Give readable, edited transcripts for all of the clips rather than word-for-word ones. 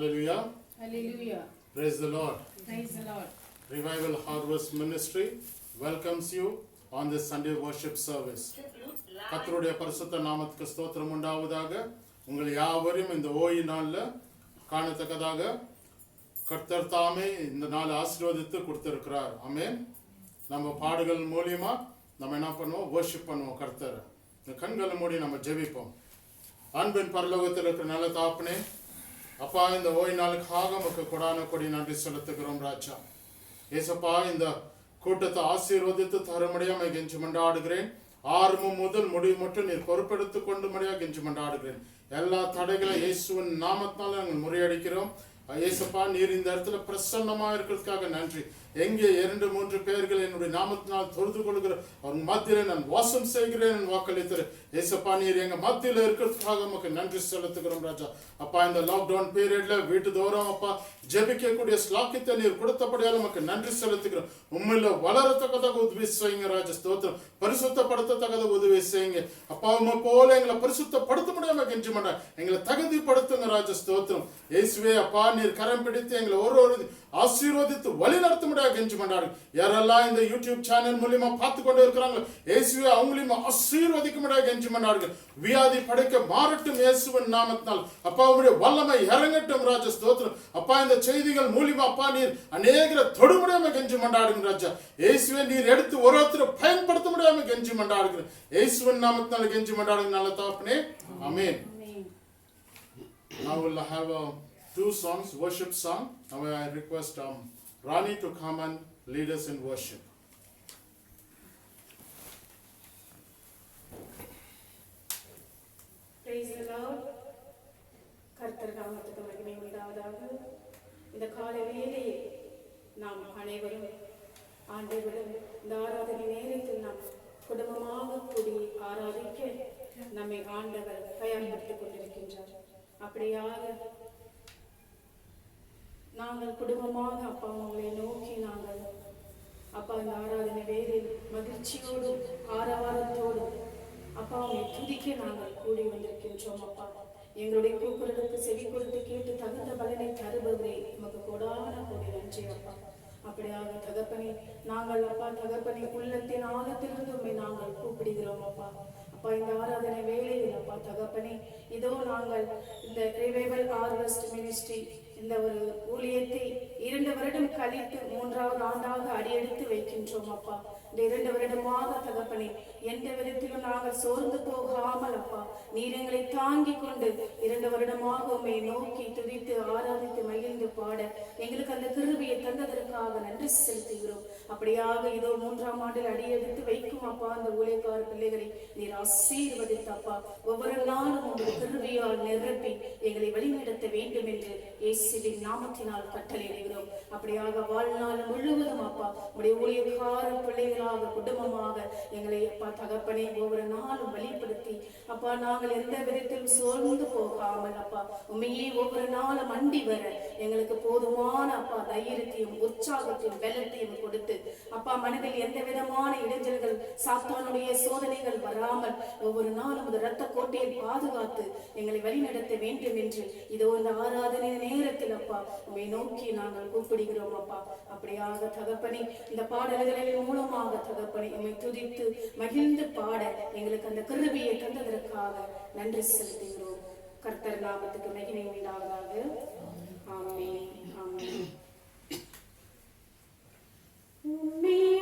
Hallelujah. Hallelujah. Praise the Lord. Praise the Lord. Revival Harvest Ministry welcomes you on this Sunday worship service. கர்த்தருடைய பரிசுத்த நாமத்துக்கு ஸ்தோத்திரம் உண்டாவதாக. உங்கள் யாவரையும் இந்த ஓய்வு நாளில் காணத்தக்கதாக கர்த்தர் தாமே இந்த நாள் ஆசீர்வதித்து கொடுத்திருக்கிறார். ஆமென். நம்ம பாடுகள் மூலியமா நம்ம என்ன பண்ணுவோம்? வர்ஷிப் பண்ணுவோம் கர்த்தர். இந்த கண்களை மூடி நம்ம ஜெபிப்போம். அன்பின் பரலோகத்தில் இருக்கிற நல்ல தாப்பனே, அப்பா, இந்த ஓய்வு நாளுக்காக நமக்கு கொடான கொடி நன்றி செலுத்துகிறோம் ராஜா. ஏசப்பா, இந்த கூட்டத்தை ஆசீர்வதித்து தரும்படியாக கெஞ்சி மன்றாடுகிறேன். ஆரம்பம் முதல் முடிவு மட்டும் நீர் பொறுப்பெடுத்துக் கொண்டு முடியாக கெஞ்சி மன்றாடுகிறேன். எல்லா தடைகளை இயேசுவின் நாமத்தினால நாங்கள் முறியடிக்கிறோம். ஏசப்பா, நீர் இந்த இடத்துல பிரசன்னமா இருக்கிறதுக்காக நன்றி. எங்கே 2-3 பேர்கள் என்னுடைய நாமத்தினால் தொழுது கொள்கிற அவங்க மத்தியில் நான் வாசம் செய்கிறேன் வாக்களித்தேன். ஏசப்பா, நீர் எங்க மத்தியில் இருக்கிறதுக்காக நமக்கு நன்றி செலுத்துகிறோம் ராஜா. அப்பா, இந்த லாக்டவுன் பீரியட்ல வீட்டு தோறும் அப்பா ஜெபிக்கக்கூடிய ஸ்லாக்கியத்தை நீர் கொடுத்தபடியால் நமக்கு நன்றி செலுத்துகிறோம். உண்மையில வளரத்தக்கதாக உதவி செய்யுங்க ராஜா. ஸ்தோத்திரம். பரிசுத்தப்படுத்தத்தக்கத உதவி செய்யுங்க அப்பா. உண்மை போல எங்களை பரிசுத்தப்படுத்த முடியாம கெஞ்சி மாட்டேன், எங்களை தகுதிப்படுத்துங்க ராஜா. ஸ்தோத்திரம். இயேசுவே அப்பா, நீர் கரம் பிடித்து எங்களை ஒரு ஆசீர்வதித்து வழி நடத்த முடியாது கெஞ்சி மாட்டாரு. யாரெல்லாம் இந்த யூடியூப் சேனல் மூலியமா பார்த்து கொண்டு இருக்கிறாங்க, இயேசுவே அவங்களையும் ஆசீர்வதிக்க முடியாது கெஞ்சி மாட்டார்கள். வியாதி படைக்க மாறட்டும் இயேசுவின் நாமத்தினால். அப்பா, உங்களுடைய வல்லமை இறங்கட்டும் ராஜா. ஸ்தோத்திரம். அப்பா, இந்த செய்திகள் மூலியமா அப்பா நீர் அநேகரை தொடு முடியாம கெஞ்சி மண்டாடுங்க ராஜா. இயேசுவே, நீர் எடுத்து ஒருத்தரை பயன்படுத்த முடியாம கெஞ்சி மண்டாடுங்க. இயேசுவின் நாமத்தினால கெஞ்சி மண்டாடுங்க நல்ல தகப்பனே. ஆமென். Now we'll have 2 songs, worship song. Now I request Rani to come and lead us in worship. Praise the Lord. கர்த்தர் நாமத்துக்கு மகிமை உண்டாவதாக. இந்த காலை வேளையில் நாம் அனைவரும் ஆண்டவரும் இந்த ஆராதனை நேரத்தில் நாம் குடும்பமாக கூடி ஆராதிக்க நம்மை ஆண்டவர் தயார்படுத்திக் கொண்டிருக்கின்றார். அப்படியாக நாங்கள் குடும்பமாக அப்பா உங்களை நோக்கி நாங்கள் அப்பா இந்த ஆராதனை வேலையில் மகிழ்ச்சியோடும் ஆரவாரத்தோடும் அப்பா உங்களை துதிக்க நாங்கள் கூடி வந்திருக்கின்றோம். அப்பா, எங்களுடைய கூக்குரலுக்கு செவி கொடுத்து கேட்டு தகுந்த பலனை தருபவரே நமக்கு கொடான கூடி நன்றி அப்பா. அப்படியாக தகப்பனே, நாங்கள் அப்பா தகப்பனை உள்ளத்தின் ஆழத்திலிருந்து உண்மை நாங்கள் கூப்பிடுகிறோம் அப்பா. அப்பா, இந்த ஆராதனை வேலையில் அப்பா தகப்பனே, இதோ நாங்கள் இந்த ரிவைவல் ஹார்வெஸ்ட் மினிஸ்ட்ரி இந்த ஒரு ஊழியத்தை 2 வருடம் கழித்து 3வது ஆண்டாக அடியெடுத்து வைக்கின்றோம் அப்பா. இந்த 2 வருடமாக தகப்பனே, எந்த விதத்திலும் நாங்கள் சோர்ந்து போகாமல் அப்பா நீர் எங்களை தாங்கி கொண்டு 2 வருடமாக உண்மை நோக்கி துதித்து ஆராதித்து மகிழ்ந்து பாட எங்களுக்கு அந்த கிருபையை தந்ததற்காக நன்றி செலுத்துகிறோம். அப்படியாக இதோ 3ஆம் ஆண்டில் அடியெடுத்து வைக்கும் அப்பா அந்த ஊழியக்கார பிள்ளைகளை நீர் ஆசீர்வதித்தப்பா ஒவ்வொரு நாளும் உங்கள் கிருபையால் நிரப்பி எங்களை வழிநடத்த வேண்டும் என்று இயேசுவின் நாமத்தினால் கட்டளையிடுகிறோம். அப்படியாக வாழ்நாள் முழுவதும் அப்பா உடைய ஊழியக்கார பிள்ளைகளாக குடும்பமாக எங்களை அப்பா தகப்பனை ஒவ்வொரு நாளும் வழிப்படுத்தி அப்பா நாங்கள் எந்த விதத்திலும் சோர்ந்து போகாமல் அப்பா உண்மையே ஒவ்வொரு நாளும் அண்டி வர எங்களுக்கு போதுமான அப்பா தைரியத்தையும் உற்சாகத்தையும் பலத்தையும் கொடுத்து அப்பா மனதில் எந்த விதமான இடைஞ்சல்கள் சாத்தானுடைய சோதனைகள் வராமல் ஒவ்வொரு நாளும் அந்த இரத்த கோட்டையை பாதுகாத்து எங்களை வழிநடத்த வேண்டும் என்று இதோ இந்த ஆராதனை நேரத்தில் அப்பா உண்மை நோக்கி நாங்கள் கூப்பிடுகிறோம் அப்பா. அப்படியாக தகப்பனே, இந்த பாடல்களின் மூலமாக தகப்பனை உண்மை துதித்து மகிழ்ந்து பாட எங்களுக்கு அந்த கிருபையை தந்ததற்காக நன்றி செலுத்துகிறோம். கர்த்தர் நாமத்துக்கு மகிமை உண்டாவதாக. ஆமென். ஆமென். Thank you.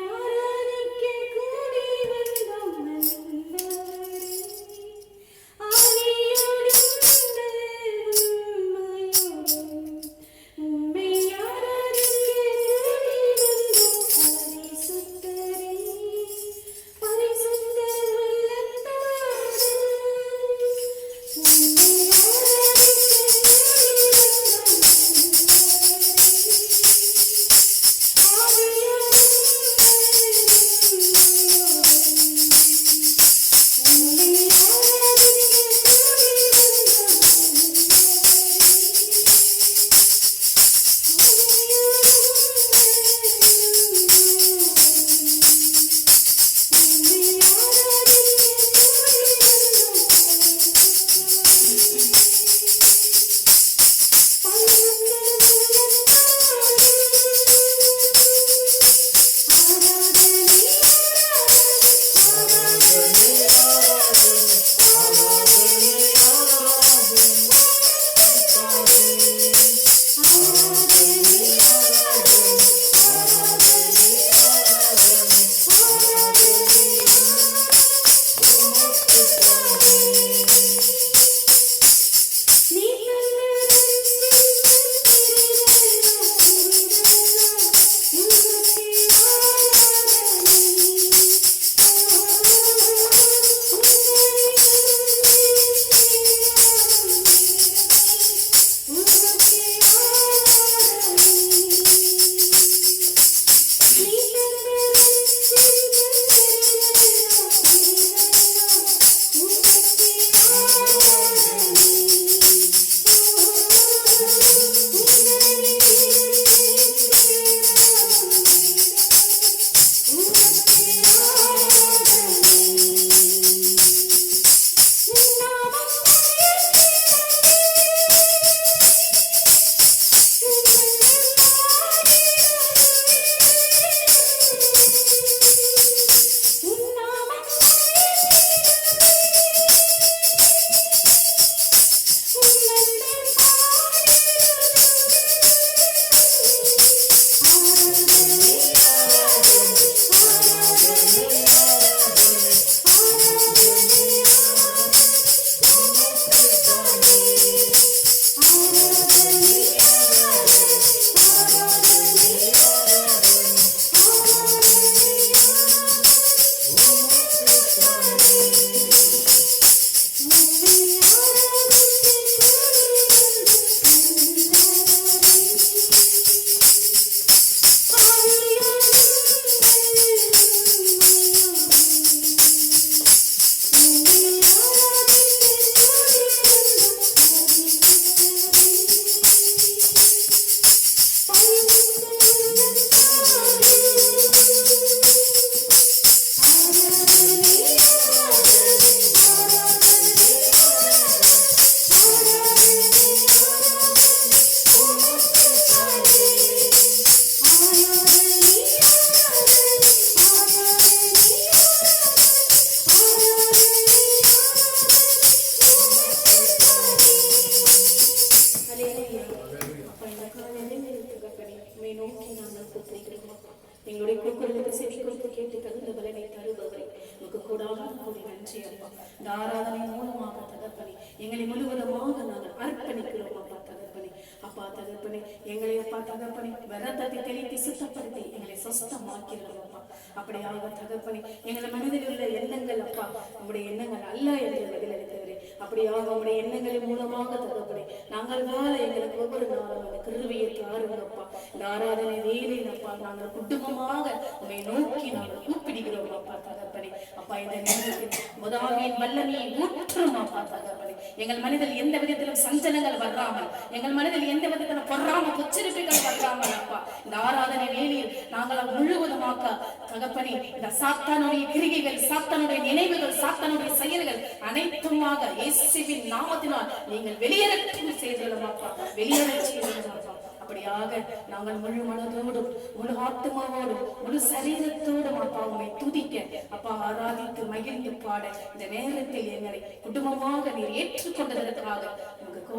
எங்களுடைய கூக்குரலுக்கு செவி கொடுத்து கேட்டு தகுந்த பலனை தருபவரை உனக்கு கூடாமல் கூடி நன்றி அப்பா. இந்த ஆராதனை மூலமாக தகப்பனே எங்களை முழுவதுமாக நாங்கள் அர்ப்பணிக்கிறோம் அப்பா தகப்பனே. அப்பா தகப்பனே எங்களை அப்பா தகப்பனே விரதத்தை தெளித்து சுத்தப்படுத்தி எங்களை சொஸ்தமாக்கிறோம் அப்பா. அப்படியாக தகப்பனே எங்கள் மனதில் உள்ள எண்ணங்கள் அப்பா உங்களுடைய எண்ணங்கள் அல்ல என்று பதிலளித்தவரே. அப்படியாக உங்களுடைய எண்ணங்களின் மூலமாக தகப்பனே நாங்கள் வாழ எங்களுக்கு ஒவ்வொரு நாளும் அந்த கிருபையை தாருங்கப்பா. இந்த ஆராதனை வேலையில் அப்பா நாங்கள் குடும்பமாக உண்மை நோக்கி நாங்கள் கூப்பிடுகிறோம் அப்பா தகப்பனே. அப்பா இந்த நேரத்தில் முதலாவின் வல்லமையை ஊற்றும் அப்பா தகப்பனே. எங்கள் மனதில் எந்த விதத்திலும் சஞ்சலங்கள் வராமல், எங்கள் மனதில் எந்த விதத்திலும் பொறாம பொச்சரிப்புகள் வராமல் அப்பா இந்த ஆராதனை வேலையில் நாங்கள் முழுவதுமாக்க தகப்பனே இந்த சாத்தானுடைய கிரிகைகள், சாத்தானுடைய நினைவுகள், சாத்தானுடைய செயல்கள் அனைத்துமாக இயேசுவின் நாமத்தினால் நீங்கள் வெளியேறச் செய்தோம் அப்பா, வெளியேறச் செய்தோம் அப்பா. அப்படியாக நாங்கள் முழு மனதோடும் முழு ஆத்மாவோடும் முழு சரீரத்தோடும் அப்பா உண்மை துதிக்க அப்பா ஆராதித்து மகிழ்ந்து பாட இந்த நேரத்தில் எங்களை குடும்பமாக நீர் ஏற்றுக்கொண்டதற்காக உங்களுக்கு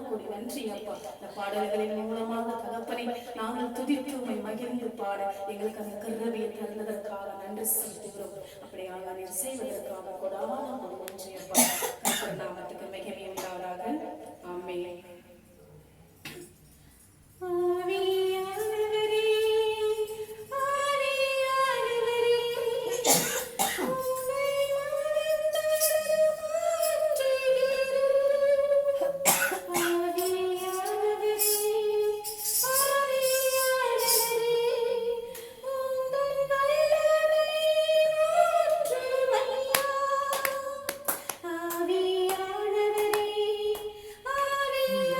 கூடி நன்றி அப்பா. இந்த பாடல்களின் மூலமாக தகப்பனை நாங்கள் துதித்து உண்மை மகிழ்ந்து பாட எங்களுக்கு அந்த கருவியை தந்ததற்காக நன்றி செலுத்துகிறோம். அப்படியாக நீர் செய்வதற்காக கூடாமல் நன்றி அப்பா. கர்த்தர் நாமத்துக்கு மகிமை உண்டாவதாக. ஆமென். ஆவியானவரே ஆவியானவரே உம்மை மனதார மாற்றுகிறோம். ஆவியானவரே ஆவியானவரே உந்தன் வல்லமை மாற்றும் ஐயா. ஆவியானவரே ஆவியானவரே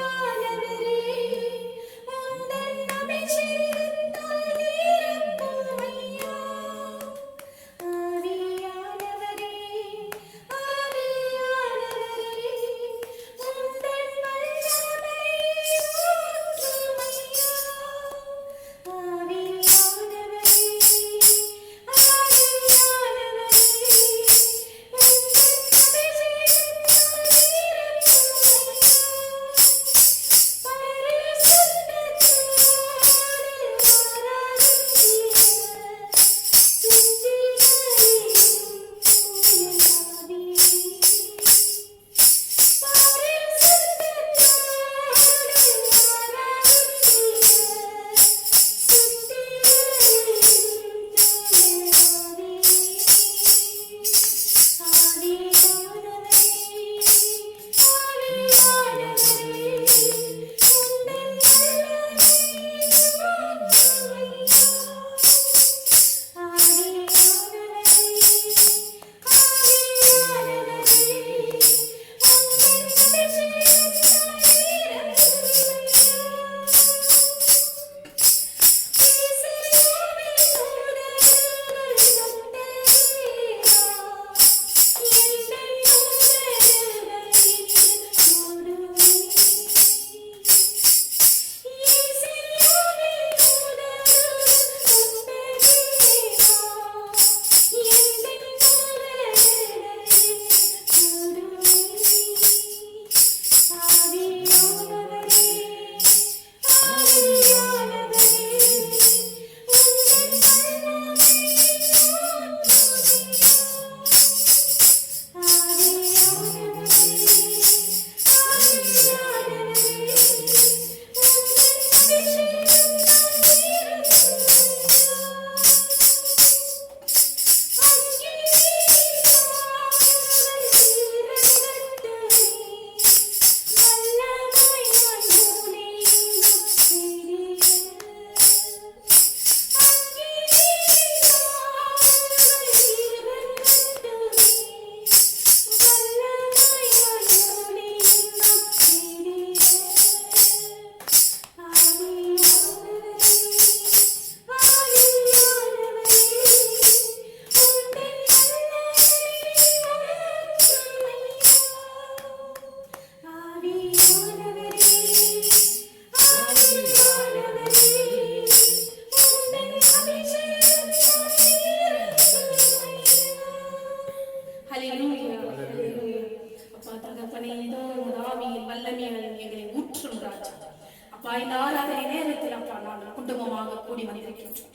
அப்பா இந்த ஆராதனை நேரத்தில் அப்பா நாங்கள் குடும்பமாக கூடி வந்திருக்கின்றோம்.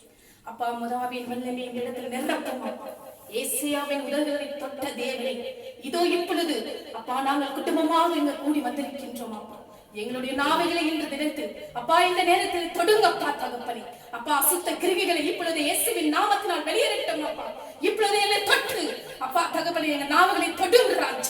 அப்பா முதாவின் வல்லமை இந்த இடத்தில் நிரப்பும் அப்பா. ஏசியாவின் உதடுகளை தொட்ட தேவனை இதோ இப்பொழுது அப்பா நாங்கள் குடும்பமாக இங்க கூடி வந்திருக்கின்றோம் அப்பா. எங்களுடைய நாவைகளை இன்று தினத்து அப்பா இந்த நேரத்தில் தொடுங்கப்பா தகப்பனே. அப்பா அசுத்த கிருமிகளை இப்பொழுது இயேசுவின் நாமத்தினால் வெளியேறட்டும் அப்பா. இப்பொழுது என்னை தொட்டு அப்பா தகப்பனே எங்க நாவுகளை தொடுங்கிறான்.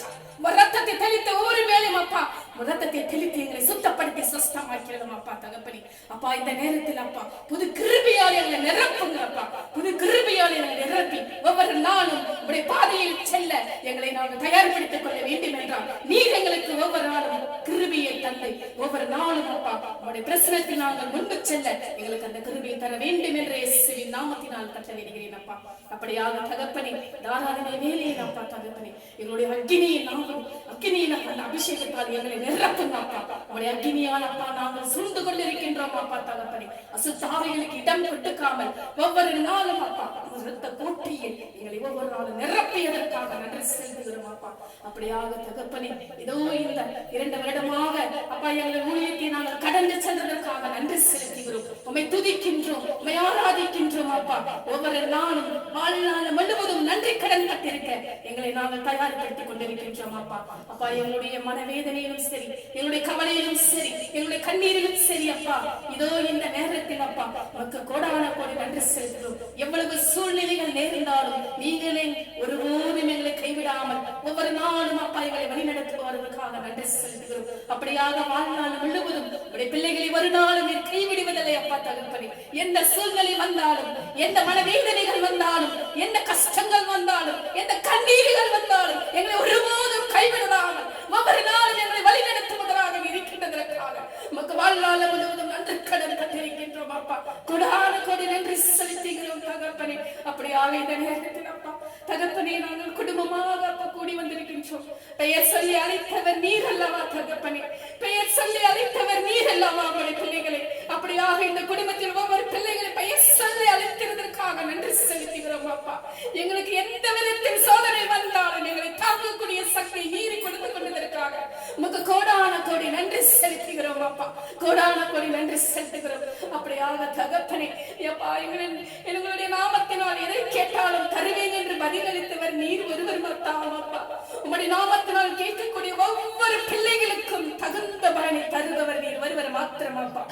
ரத்தத்தை தெளித்த ஒவ்வொரு வேலையும் அப்பா ரத்தத்தை தெளித்து எங்களை சுத்தப்படுத்தி சுத்தமாக்கிறோம் அப்பா தகப்பனே. அப்பா இந்த நேரத்தில் அப்பா புது கிருபையால் எங்களை நிரப்புங்க அப்பா. புது கிருபையால் எங்களை நிரப்பி ஒவ்வொரு நாளும் உடைய பாதையில் செல்ல எங்களை நாங்கள் தயார்படுத்திக் கொள்ள வேண்டும் என்றால் நீர் எங்களுக்கு ஒவ்வொரு நாளும் கிருபையை தந்து ஒவ்வொரு நாளும் அப்பா உடைய பிரசனத்தில் நாங்கள் முன்பு செல்ல எங்களுக்கு அந்த கிருபையை தர வேண்டும் என்ற இயேசுவின் நாமத்தினால் கட்டளையிடுகிறேன் அப்பா. அப்படியாக தகப்பனே தாராளமே வேலையை அப்பா தகப்பனே எங்களுடைய அக்கினியின் அந்த அபிஷேகத்தால் எங்களை நிரப்புங்க அப்பா. உடைய அக்கினியால் அப்பா நாங்கள் சூழ்ந்து கொண்டிருக்கின்றோம் அப்பா தகப்பனே. அசுத்தாவிகளுக்கு இடம் கொடுக்காமல் ஒவ்வொரு நாளும் அப்பா ரத்த போட்டியில் எங்களை ஒவ்வொரு நாளும் நிரப்பியதற்காக நன்றி செலுத்துகிறோம் அப்பா. அப்படியாக தகப்பனே இதோ இந்த 2 வருடமாக அப்பா எங்களை ஊழியத்தை நாங்கள் கடந்து சென்றதற்காக நன்றி செலுத்துகிறோம். உம்மை துதிக்கின்றோம், உம்மை ஆராதிக்கின்றோம் அப்பா. ஒவ்வொரு நாளும் வாழ்நாள் முழுவதும் நன்றி கடன் பட்டிருக்க எங்களை நாங்கள் தயார்படுத்திக் கொண்டிருக்கின்றோம் அப்பா. அப்பா எங்களுடைய மனவேதனையிலும் சரி, எங்களுடைய கவலையிலும் சரி, எங்களுடைய கண்ணீரிலும் சரி அப்பா இதோ இந்த நேரத்தில் அப்பா உமக்கு கோடான கோடி நன்றி செலுத்துகிறோம். எவ்வளவு சூழ்நிலைகள் நேர்ந்தாலும் நீங்களே ஒருபோதும் எங்களை கைவிடாமல் ஒவ்வொரு நாளும் அப்பா எங்களை வழிநடத்துவதற்காக நன்றி செலுத்துகிறோம். அப்படியாக வாழ்நாள் முழுவதும் உடைய பிள்ளைகளை ஒரு நாளும் நீர் கைவிடுவதில்லை அப்பா தகப்பனே. எந்த சூழ்நிலை வந்தாலும், எந்த மனவேதனைகள் வந்தாலும், எந்த கஷ்டங்கள் வந்தாலும், எந்த கண்ணீர்கள் வந்தாலும் எங்களை ஒருபோதும் கைவிடாமல் ஒவ்வொரு நாளும் எங்களை வழிநடத்துவதாக இருக்கின்றதற்காக உமக்கு வாழ்நாள் முழுவதும் நன்றி கடன் பட்டிருக்கின்றோம் அப்பா. கொடான கொடி நன்றி செலுத்துகிறோம் தகப்பனே. அப்படியாக இந்த நேரத்தில் அப்பா தகப்பனே நாங்கள் குடும்பமாக அப்பா கூடி வந்திருக்கின்றோம். பெயர் சொல்லி அழைத்தவர் நீர் அல்லவா தகப்பனே, பெயர் சொல்லி அழைத்தவர் நீர் அல்லவா அவருடைய பிள்ளைகளை. அப்படியாக இந்த குடும்பத்தில் ஒவ்வொரு பிள்ளைகளை பெயர் சொல்லி அழைத்ததற்காக நன்றி செலுத்துகிறோம் அப்பா. எங்களுக்கு எந்த விதத்தில் சோதனை வந்தாலும் எங்களை தாங்கக்கூடிய சக்தி நீரி கொடுத்து கொண்டதற்காக உமக்கு கோடான கோடி நன்றி செலுத்துகிறோம் அப்பா. கோடான கோடி நன்றி செலுத்துகிறோம். அப்படியாக தகப்பனே அப்பா எங்களுடைய நாமத்தினால் எதை கேட்டாலும் தருவேன் என்று பதிலளித்தவர் நீர் ஒருவர் மட்டும் அப்பா. உம்முடைய நாமத்தினால் கேட்கக்கூடிய ஒவ்வொரு பிள்ளைகளுக்கும் தகுந்த பலனை தருபவர் நீர் ஒருவர் மாத்திரம் அப்பா.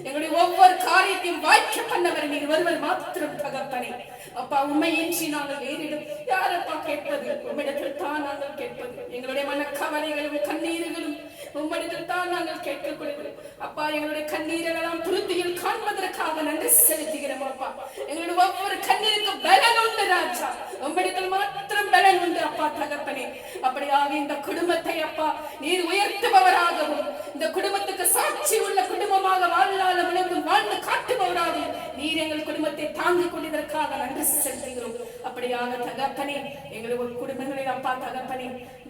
எங்களுடைய ஒவ்வொரு காரியத்தையும் வாய்க்க பண்ணவர் நீர் ஒருவர் மாத்திரம் தகப்பனே. அப்பா உண்மையின்றி நாங்கள் வேறிடும் யாரப்பா கேட்பது? உம்மிடத்தில் தான் நாங்கள் கேட்பது. எங்களுடைய மனக்கவலைகளும் கண்ணீர்களும் உம்மிடத்தில் தான் நாங்கள் கேட்கக்கூடியது அப்பா. எங்களுடைய கண்ணீரெல்லாம் துருத்தியில் காண்பதற்காக நன்றி செலுத்துகிறோம் அப்பா. எங்களுடைய ஒவ்வொரு கண்ணீருக்கும் பலன் உண்டு ராஜா, உம்மிடத்தில் மாத்திரம் பலன் உண்டு அப்பா தகப்பனே. அப்படியாக இந்த குடும்பத்தை அப்பா நீர் உயர்த்துபவராகவும் இந்த குடும்பத்துக்கு சாட்சி உள்ள குடும்பமாக வாழ்நாள் முழுவதும் வாழ்ந்து காட்டுபவராகவும் நீர் எங்கள் குடும்பத்தை தாங்கிக் கொண்டதற்காக நன்றி செலுத்துகிறோம். அப்படியாக தகப்பனே எங்களுடைய குடும்பங்களில் அப்பா தகப்பனே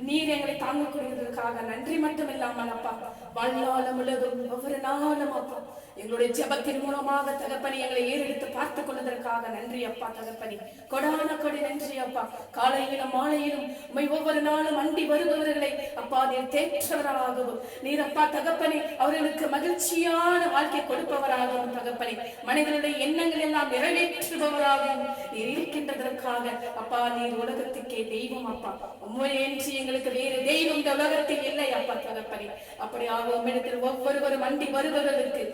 நீர் எங்களை தாங்கிக் கொண்டதற்காக நன்றி மட்டும் இல்லாமல் அப்பா வாழ்நாள் முழுவதும் ஒவ்வொரு நாளும் அப்பா எங்களுடைய ஜெபத்தின் மூலமாக தகப்பனே எங்களை ஏறெடுத்து பார்த்துக் கொள்வதற்காக நன்றி அப்பா தகப்பனே. கொடான கொடி நன்றி அப்பா. காலையிலும் மாலையிலும் உம்மை ஒவ்வொரு நாளும் அண்டி வருபவர்களை அப்பா நீர் தேற்றவராகவும் நீர் அப்பா தகப்பனே அவர்களுக்கு மகிழ்ச்சியான வாழ்க்கை கொடுப்பவராகவும் தகப்பனே மனிதனுடைய எண்ணங்கள் எல்லாம் நிறைவேற்றுபவராகவும் நீர் இருக்கின்றதற்காக அப்பா நீர் உலகத்துக்கே தெய்வம் அப்பா. உம்மையின்றி எங்களுக்கு வேறு தெய்வம் இந்த உலகத்தில் இல்லை அப்பா தகப்பனே. அப்படியாக உம்மிடத்தில் ஒவ்வொருவரும் அண்டி வருபவர்களுக்கு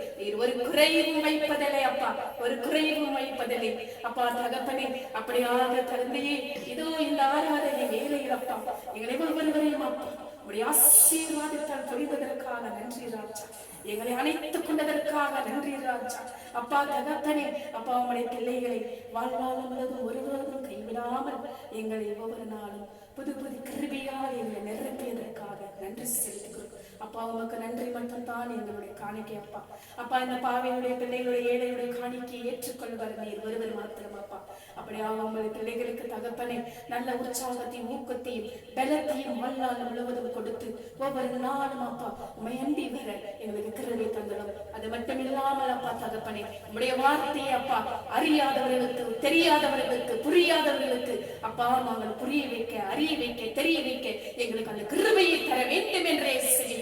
ஒரு குறைவும் வைப்பதில்லை அப்பா, ஒரு குறைவும் வைப்பதில்லை அப்பா தகப்பனே. அப்படியாக தந்தையே இதோ இந்த ஆராதனை வேலையில் அப்பா எங்களை ஒவ்வொருவரையும் அப்பா உடைய ஆசீர்வாதத்தால் பொழிவதற்காக நன்றி ராஜா. எங்களை அணைத்துக் கொண்டதற்காக நன்றி ராஜா. அப்பா தகப்பனே அப்பா உடைய பிள்ளைகளை வாழ்நாள் முழுவதும் ஒருவரும் கைவிடாமல் எங்களை ஒவ்வொரு நாளும் புது புது கிருபையால் எங்களை நிரப்பியதற்காக நன்றி செலுத்துகிறோம் அப்பா. உமக்கு நன்றி மட்டும் தான் எங்களுடைய காணிக்கை அப்பா. அப்பா இந்த பாவியுடைய பிள்ளைகளுடைய ஏழையுடைய காணிக்கையை ஏற்றுக்கொள்வார் நீர் ஒருவர் மாத்திரம் அப்பா. அப்படியாக உங்களுடைய பிள்ளைகளுக்கு தகப்பனே நல்ல உற்சாகத்தையும் ஊக்கத்தையும் பலத்தையும் வாழ்நாள் முழுவதும் கொடுத்து ஒவ்வொரு நாளும் அப்பா உம்மை அண்டி வர எங்களுக்கு கிருபை தந்தடும். அது மட்டும் இல்லாமல் அப்பா தகப்பனே உம்முடைய வார்த்தையை அப்பா அறியாதவர்களுக்கு, தெரியாதவர்களுக்கு, புரியாதவர்களுக்கு அப்பா நாங்கள் புரிய வைக்க, அறிய வைக்க, தெரிய வைக்க எங்களுக்கு அந்த கிருபையை தர வேண்டும் என்றே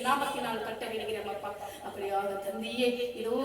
நாமத்தினால் கட்டளையிடுகிறோம் அப்பா. அப்படியாக தந்தையே இதோ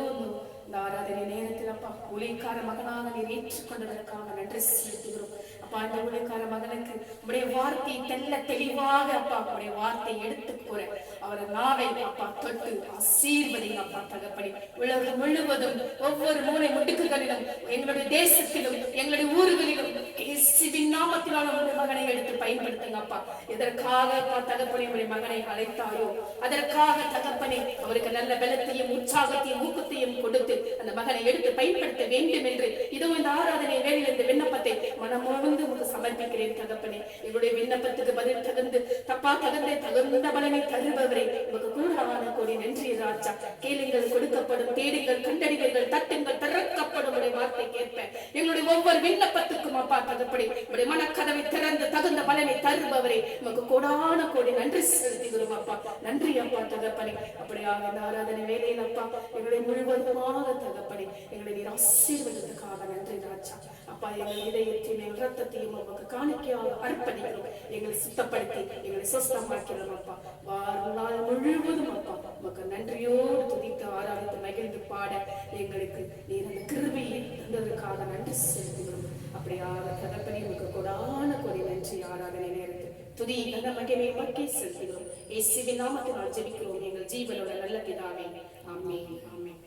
இந்த ஆராதனை நேரத்தில் அப்பா ஊழியக்கார மகனாக நீர் ஏற்றுக்கொண்டதற்காக நன்றி செலுத்துகிறோம் அப்பா. இந்த ஊழியக்கார மகனுக்கு உடைய வார்த்தையை தெல்ல தெளிவாக அப்பா உடைய வார்த்தையை எடுத்து போற அவரை நாவை அப்பா தொட்டு ஆசீர்வதிங்க அப்பா தகப்பனே. உலகம் முழுவதும் ஒவ்வொரு மூலை முடுக்குகளிலும் எங்களுடைய தேசத்திலும் எங்களுடைய ஊர்களிலும் இயேசுவின் நாமத்தினால் உடைய மகனை எடுத்து பயன்படுத்துங்க அப்பா. எதற்காக அப்பா தகப்பனே உடைய மகனை அழைத்தாயோ அதற்காக தகப்பனே அவருக்கு நல்ல பலத்தையும் உற்சாகத்தையும் ஊக்கத்தையும் கொடுத்து அந்த மகனை எடுத்து பயன்படுத்த வேண்டும் என்று இதோ இந்த ஆராதனை வேளையில் இந்த விண்ணப்பத்தை மனமோந்து உங்களுக்கு சமர்ப்பிக்கிறேன் தகப்பனே. எங்களுடைய விண்ணப்பத்துக்கு பதில் தகுந்து தப்பா தகுந்த பலனை தருபவரை உங்களுக்கு கூடான கோடி நன்றி ராஜா. கேளுங்கள் கொடுக்கப்படும், தேடுங்கள் கண்டறிவீர்கள், தட்டுங்கள் திறக்கப்படும் உடைய வார்த்தை கேட்ப எங்களுடைய ஒவ்வொரு விண்ணப்பத்துக்கும் அப்பா தகப்பனே உடைய மனக்கதவை திறந்து தகுந்த பலனை தருபவரை உங்களுக்கு கூடான கோடி நன்றி செலுத்துகிறோம் அப்பா. நன்றி அப்பா தகப்பனே. அப்படியாக இந்த ஆராதனை வேலையில் அப்பா எங்களுடைய முழுவதுமாக தகப்பனே எங்களுடைய ஆசீர்வாதத்துக்காக நன்றி ராஜா. அப்பா எங்கள் இதயத்தையும் எங்கள் ரத்தத்தையும் உங்களுக்கு காணிக்கையாக அர்ப்பணிக்கிறோம். எங்களை சுத்தப்படுத்தி எங்களை சுத்தமாக்கிறோம் அப்பா. வாழ்நாள் முழுவதும் அப்பா உமக்கு நன்றியோடு துதித்து ஆராதித்து மகிழ்ந்து பாட எங்களுக்கு நீர் அந்த கிருபையை தந்ததற்காக நன்றி செலுத்துகிறோம். அப்படியாக தகப்பனே உங்களுக்கு கொடான கொடி நன்றி. ஆராதனை நேரத்தில் துதி நல்ல மகிமை மக்கள் செலுத்துகிறோம். இயேசுவின் நாமத்தினால் ஜெபிக்கிறோம் எங்கள் ஜீவனோட நல்ல பிதாவே. ஆமென் ஆமென்.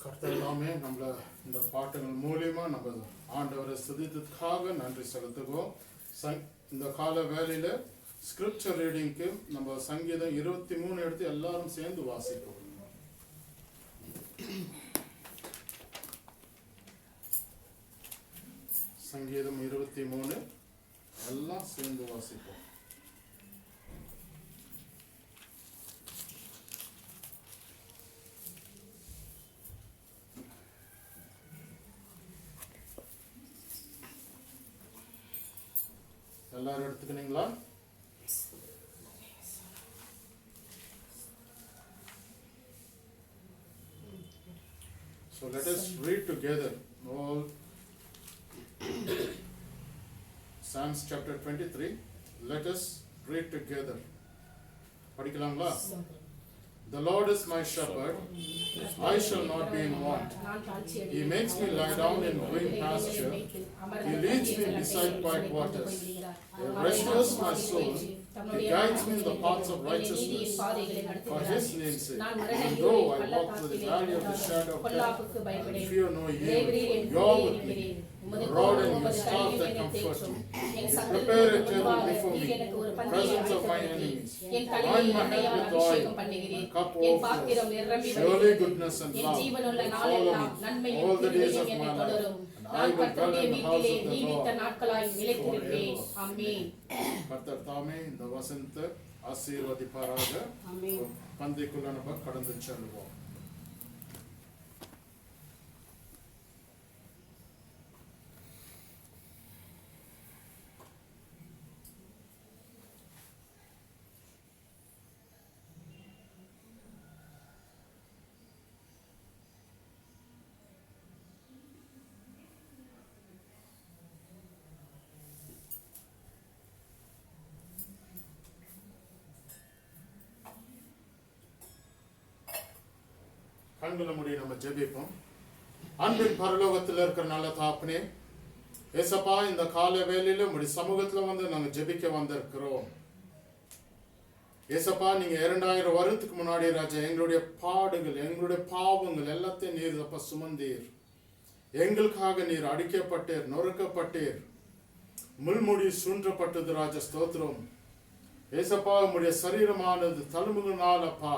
கர்த்தர் நாமே நம்மள இந்த பாட்டுகள் மூலியமா நம்ம ஆண்டவரை ஸ்துதித்ததுக்காக நன்றி செலுத்துவோம். இந்த கால வேலையில ஸ்கிரிப்சர் ரீடிங்க்கு நம்ம சங்கீதம் 23 எடுத்து எல்லாரும் சேர்ந்து வாசிப்போம். சங்கீதம் 23 எல்லாம் சேர்ந்து வாசிப்போம். எல்லாரும் எடுத்துக்கினீங்களா? So let us read together all Psalms chapter 23. Let us read together. படிக்கலாங்களா? The Lord is my shepherd, I shall not be in want. He makes me lie down in green pasture. He leads me beside quiet waters. He restores my soul. He guides me in the paths of righteousness for His name's sake. And though I walk through the valley of the shadow of death, I fear no evil, for you are with me. Your rod and your staff that comfort me. You prepare a table before me in the presence of my enemies. Anoint my head with oil, my cup overflows. Surely goodness and love will follow me all the days of my life. I will dwell in the house of the Lord forever. கர்த்தர் தாமே இந்த வசனத்தை ஆசீர்வதிப்பாராக. பந்திக்குள்ள நம்ம கடந்து செல்வோம். கண்களை மூடி நம்ம ஜெபிப்போம். அன்பின் பரலோகத்தில் இருக்கிற நல்ல தாப்பனே, ஏசப்பா இந்த கால வேளையில உங்களுடைய சமூகத்துல வந்து நாங்க ஜெபிக்க வந்திருக்கிறோம். ஏசப்பா நீங்க 2000 வருடத்துக்கு முன்னாடி ராஜா எங்களுடைய பாடுகள் எங்களுடைய பாவங்கள் எல்லாத்தையும் நீர் அப்பா சுமந்தீர். எங்களுக்காக நீர் அடிக்கப்பட்டீர், நொறுக்கப்பட்டீர், முள்முடி சுன்றப்பட்டது ராஜா. ஸ்தோத்திரம் ஏசப்பா. உங்களுடைய சரீரமானது தழும்புகளால் அப்பா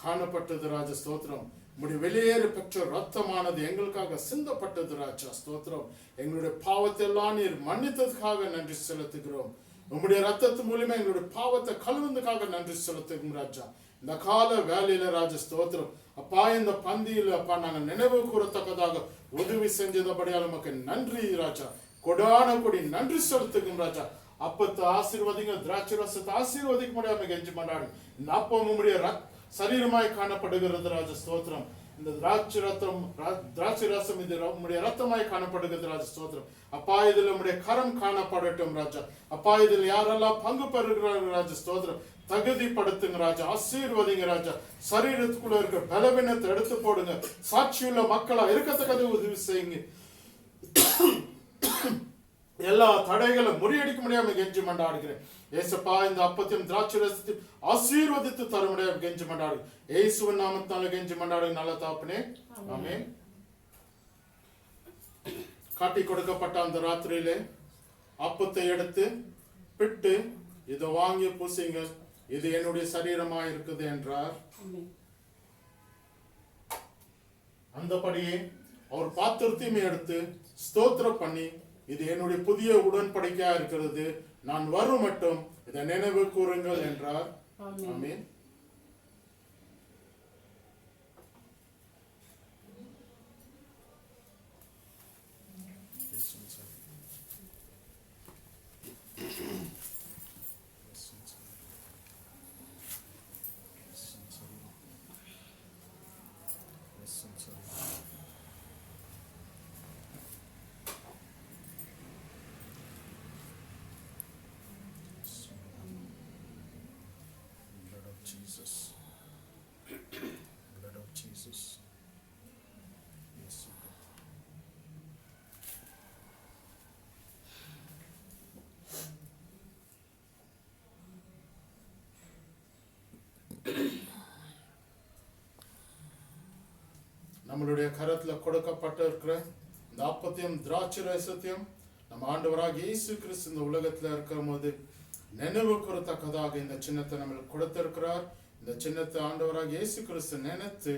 காணப்பட்டது ராஜா. ஸ்தோத்திரம். உங்களுடைய வெளியேறு பெற்ற ரத்தமானது எங்களுக்காக சிந்தப்பட்டது ராஜா. ஸ்தோத்திரம். எங்களுடைய பாவத்தை எல்லாம் நீர் மன்னித்ததுக்காக நன்றி செலுத்துகிறோம். உங்களுடைய ரத்தத்து மூலியமா எங்களுடைய பாவத்தை கழுவுனதுக்காக நன்றி செலுத்துகிறோம் ராஜா. இந்த கால வேலையில ராஜா ஸ்தோத்திரம் அப்பா. இந்த பந்தியில் அப்பா நாங்கள் நினைவு கூறத்தக்கதாக உதவி செஞ்சதபடியால் நமக்கு நன்றி ராஜா. கொடான கொடி நன்றி செலுத்துகிறோம் ராஜா. அப்பத்தை ஆசீர்வதிங்க, திராட்சை ரசத்தை ஆசீர்வதிக்க முடியாம கெஞ்சி மண்டாடு. இந்த அப்பம் உங்களுடைய சரீரமாய் காணப்படுகிறது ராஜா ஸ்தோத்திரம். இந்த திராட்சை ரசம் இது உம்முடைய ரத்தமாய் காணப்படுகிறது ராஜா ஸ்தோத்திரம். அப்பா இதில் உம்முடைய கரம் காணப்படட்டும் ராஜா. அப்பா இதில் யாரெல்லாம் பங்கு பெறுகிறார்கள் ராஜா ஸ்தோத்திரம், தகுதிப்படுத்துங்க ராஜா, ஆசீர்வதிங்க ராஜா. சரீரத்துக்குள்ள இருக்கிற பலவீனத்தை எடுத்து போடுங்க. சாட்சியுள்ள மக்களா இருக்கத்தக்கதை உதவி செய்யுங்க. எல்லா தடைகளும் முறியடிக்க முடியாம கெஞ்சி மண்டாடுகிறேன் ஏசப்பா. இந்த அப்பத்தையும் திராட்சை ரசத்தையும் ஆசீர்வதித்து தர முடியாம கெஞ்சி மண்டாடு. இயேசுவின் நாமத்தால கெஞ்சி மண்டாடு நல்ல தாப்பனே, ஆமென். காட்டி கொடுக்கப்பட்ட அந்த ராத்திரியிலே அப்பத்தை எடுத்து பிட்டு இதை வாங்கி பூசிங்க, இது என்னுடைய சரீரமா இருக்குது என்றார். அந்தபடியே அவர் பாத்திரத்தையும் எடுத்து ஸ்தோத்திரம் பண்ணி, இது என்னுடைய புதிய உடன்படிக்கையா இருக்கிறது, நான் வரும் மட்டும் இதை நினைவு கூறுங்கள் என்றார். ஆமென். Blood of Jesus. Yes, நம்மளுடைய கரத்துல கொடுக்கப்பட்டிருக்கிற இந்த அப்பத்தையும் திராட்சை ரசத்தையும் நம்ம ஆண்டவராக இயேசு கிறிஸ்து இந்த உலகத்துல இருக்கிற போது நினைவு கூறத்தக்கதாக இந்த சின்னத்தை நம்மளுக்கு கொடுத்திருக்கிறார். இந்த சின்னத்தை ஆண்டவராக இயேசு கிறிஸ்து நினைத்து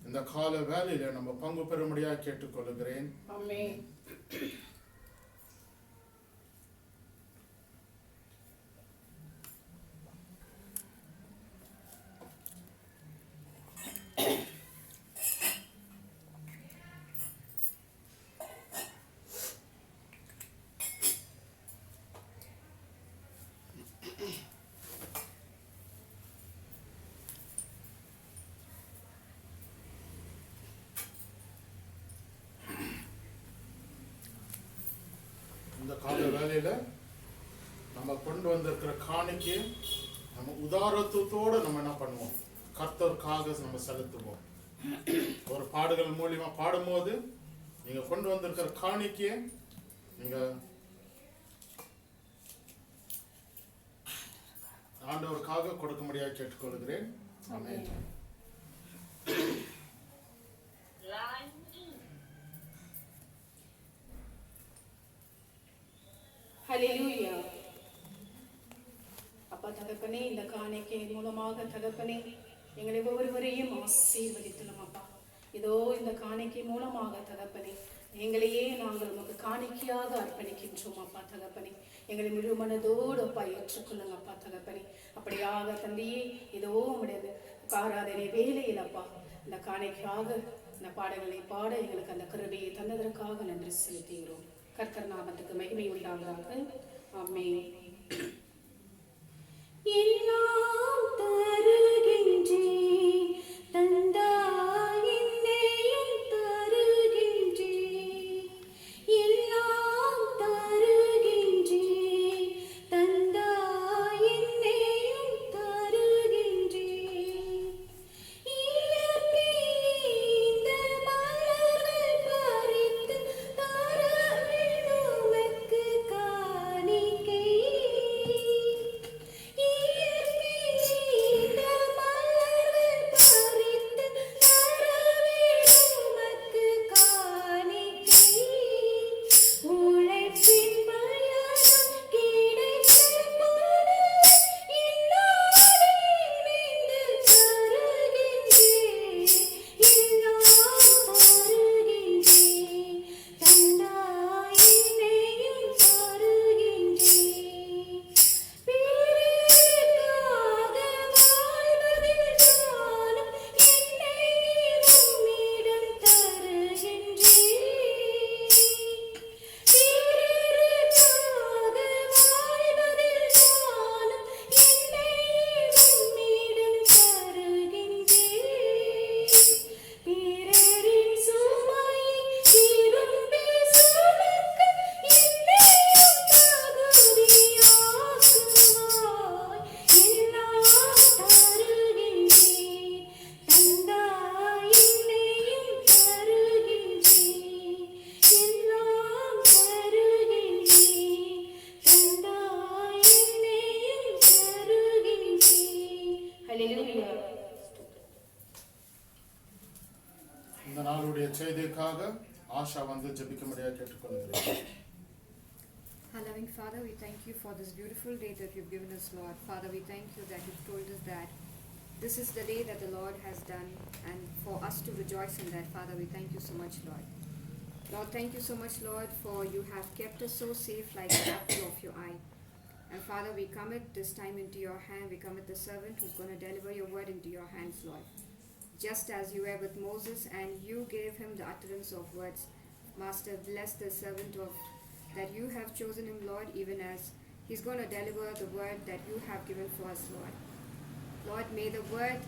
இந்த கால வேலையில நம்ம பங்கு பெறும்படியாக கேட்டுக்கொள்கிறேன். ஆமென். இந்த கால வேலையில நம்ம கொண்டு வந்திருக்கிற காணிக்கை நம்ம உதாரத்துவத்தோடு நம்ம என்ன பண்ணுவோம், கர்த்தருக்காக நம்ம செலுத்துவோம். ஒரு பாடுகள் மூலியமா பாடும்போது நீங்க கொண்டு வந்திருக்கிற காணிக்கையை நீங்க ஆண்டவருக்காக கொடுக்க முடியாது கேட்டுக்கொள்கிறேன். ஆமென். ஹல்லேலூயா. அப்பா தகப்பனே, இந்த காணிக்கை மூலமாக தகப்பனே எங்களை ஒவ்வொருவரையும் ஆசீர்வதித்தலும் அப்பா. இதோ இந்த காணிக்கை மூலமாக தகப்பனே எங்களையே நாங்கள் உமக்கு காணிக்கையாக அர்ப்பணிக்கின்றோம் அப்பா தகப்பனே. எங்களை முழு மனதோடு அப்பா ஏற்றுக்கொள்ளுங்க அப்பா தகப்பனே. அப்படியாக தந்தையே, இதோ உங்களுடைய ஆராதனை வேலையில் அப்பா இந்த காணிக்கையாக இந்த பாடல்களை பாட எங்களுக்கு அந்த கருவியை தந்ததற்காக நன்றி செலுத்துகிறோம். கர்த்தர் நாமத்துக்கு மகிமை உண்டாவதாக. ஆமென். எல்லாம் தருகின்றேன் தந்தாய் என்னையும் தருகின்றேன், எல்லாம் தருகின்றேன் தந்தாய் என்னையும் தருகின்றேன். இயற்கையின் மலர்கள் பறித்து தர வேண்டுமெக்கு காணிக்கை, இந்த நாளுடைய செய்திக்காக ஆஷா வந்து ஜெபிக்கும்படியாக கேட்டுக்கொள்கிறேன். Our loving Father, we thank you for this beautiful day that you've given us, Lord. Father, we thank you that you've told us that this is the day that the Lord has done, and for us to rejoice in that. Father, we thank you so much, Lord. Lord, thank you so much, Lord, for you have kept us so safe like the apple of your eye. And Father, we commit this time into your hand. We commit the servant who's going to deliver your word into your hands, Lord. Just as you were with Moses and you gave him the utterance of words, Master, bless the servant of that you have chosen him, Lord, even as he's going to deliver the word that you have given for us, Lord. Lord, may the word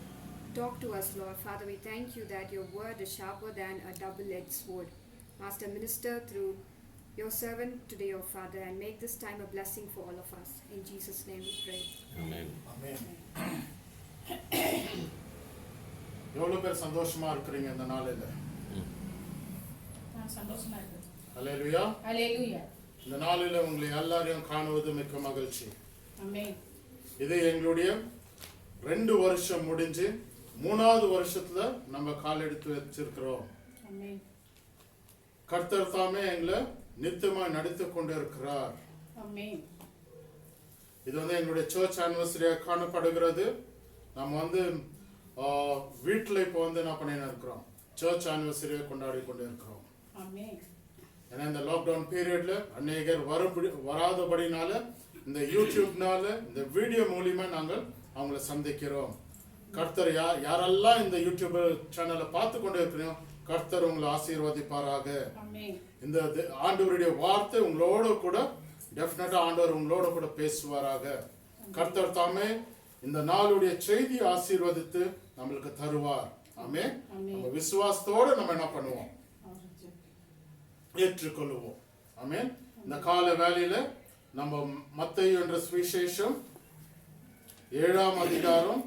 talk to us, Lord. Father, we thank you that your word is sharper than a double-edged sword. Master, minister through your servant today, O Father, and make this time a blessing for all of us. In Jesus' name we pray. Amen. ஆமென். எவ்வளவு பேர் சந்தோஷமா இருக்கிறீங்க இந்த நாளில்? நான் சந்தோஷமா இருக்கேன். ஹல்லேலூயா. ஹல்லேலூயா. இந்த நாளில் உங்களை எல்லாரையும் காணுவது மிக்க மகிழ்ச்சி. ஆமென். இது எங்களுடைய 2 வருஷம் முடிஞ்சு 3வது வருஷத்துல நம்ம கால் எடுத்து வச்சிருக்கிறோம். ஆமென். கர்த்தர் தாமே எங்களை நித்தியமாய் நடத்தி கொண்டு இருக்கிறார். ஆமென். இது வந்து எங்களுடைய சர்ச் ஆனிவர்சரியாக காணப்படுகிறது. நம்ம வந்து வீட்டில் இப்போ வந்து என்ன பண்ணின்னு இருக்கிறோம், சர்ச் ஆனிவர்சரியை கொண்டாடி கொண்டு இருக்கிறோம். ஆமென். ஏன்னா இந்த லாக்டவுன் பீரியட்ல அநேகர் வராதபடினால இந்த யூடியூப்னால இந்த வீடியோ மூலியமா நாங்கள் அவங்கள சந்திக்கிறோம். கர்த்தர் யாரெல்லாம் இந்த யூடியூப் சேனலை பார்த்து கொண்டு இருக்கிறோம், கர்த்தர் உங்களை ஆசீர்வதிப்பாராக. ஆமென். இந்த ஆண்டவருடைய வார்த்தை உங்களோட கூட டெஃபினட்டா ஆண்டவர் உங்களோட கூட பேசுவாராக. கர்த்தர் தாமே இந்த நாளுடைய செய்தி ஆசீர்வதித்து நம்மளுக்கு தருவார். ஆமென். நம்ம விசுவாசத்தோட நம்ம என்ன பண்ணுவோம், ஏற்றுக்கொள்வோம். ஆமென். இந்த கால வேளையில நம்ம மத்தேயு என்ற சுவிசேஷம் 7ஆம் அதிகாரம்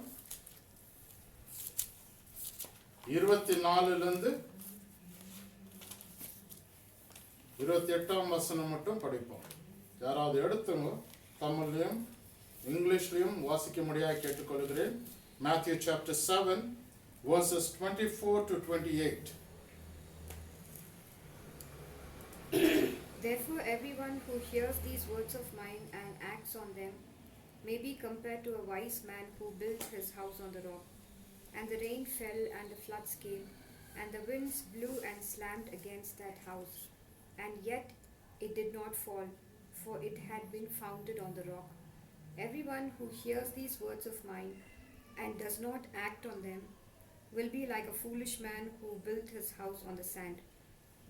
24 28ஆம் வசனம் மட்டும் படிப்போம். யாராவது எடுத்துங்க, தமிழ்லையும் இங்கிலீஷ்லையும் வாசிக்க முடியாது கேட்டுக்கொள்கிறேன். Matthew chapter 7 verses 24 to 28. Therefore, everyone who hears these words of mine and acts on them may be compared to a wise man who built his house on the rock. And the rain fell, and the floods came, and the winds blew and slammed against that house. And yet it did not fall, for it had been founded on the rock. Everyone who hears these words of mine and does not act on them will be like a foolish man who built his house on the sand.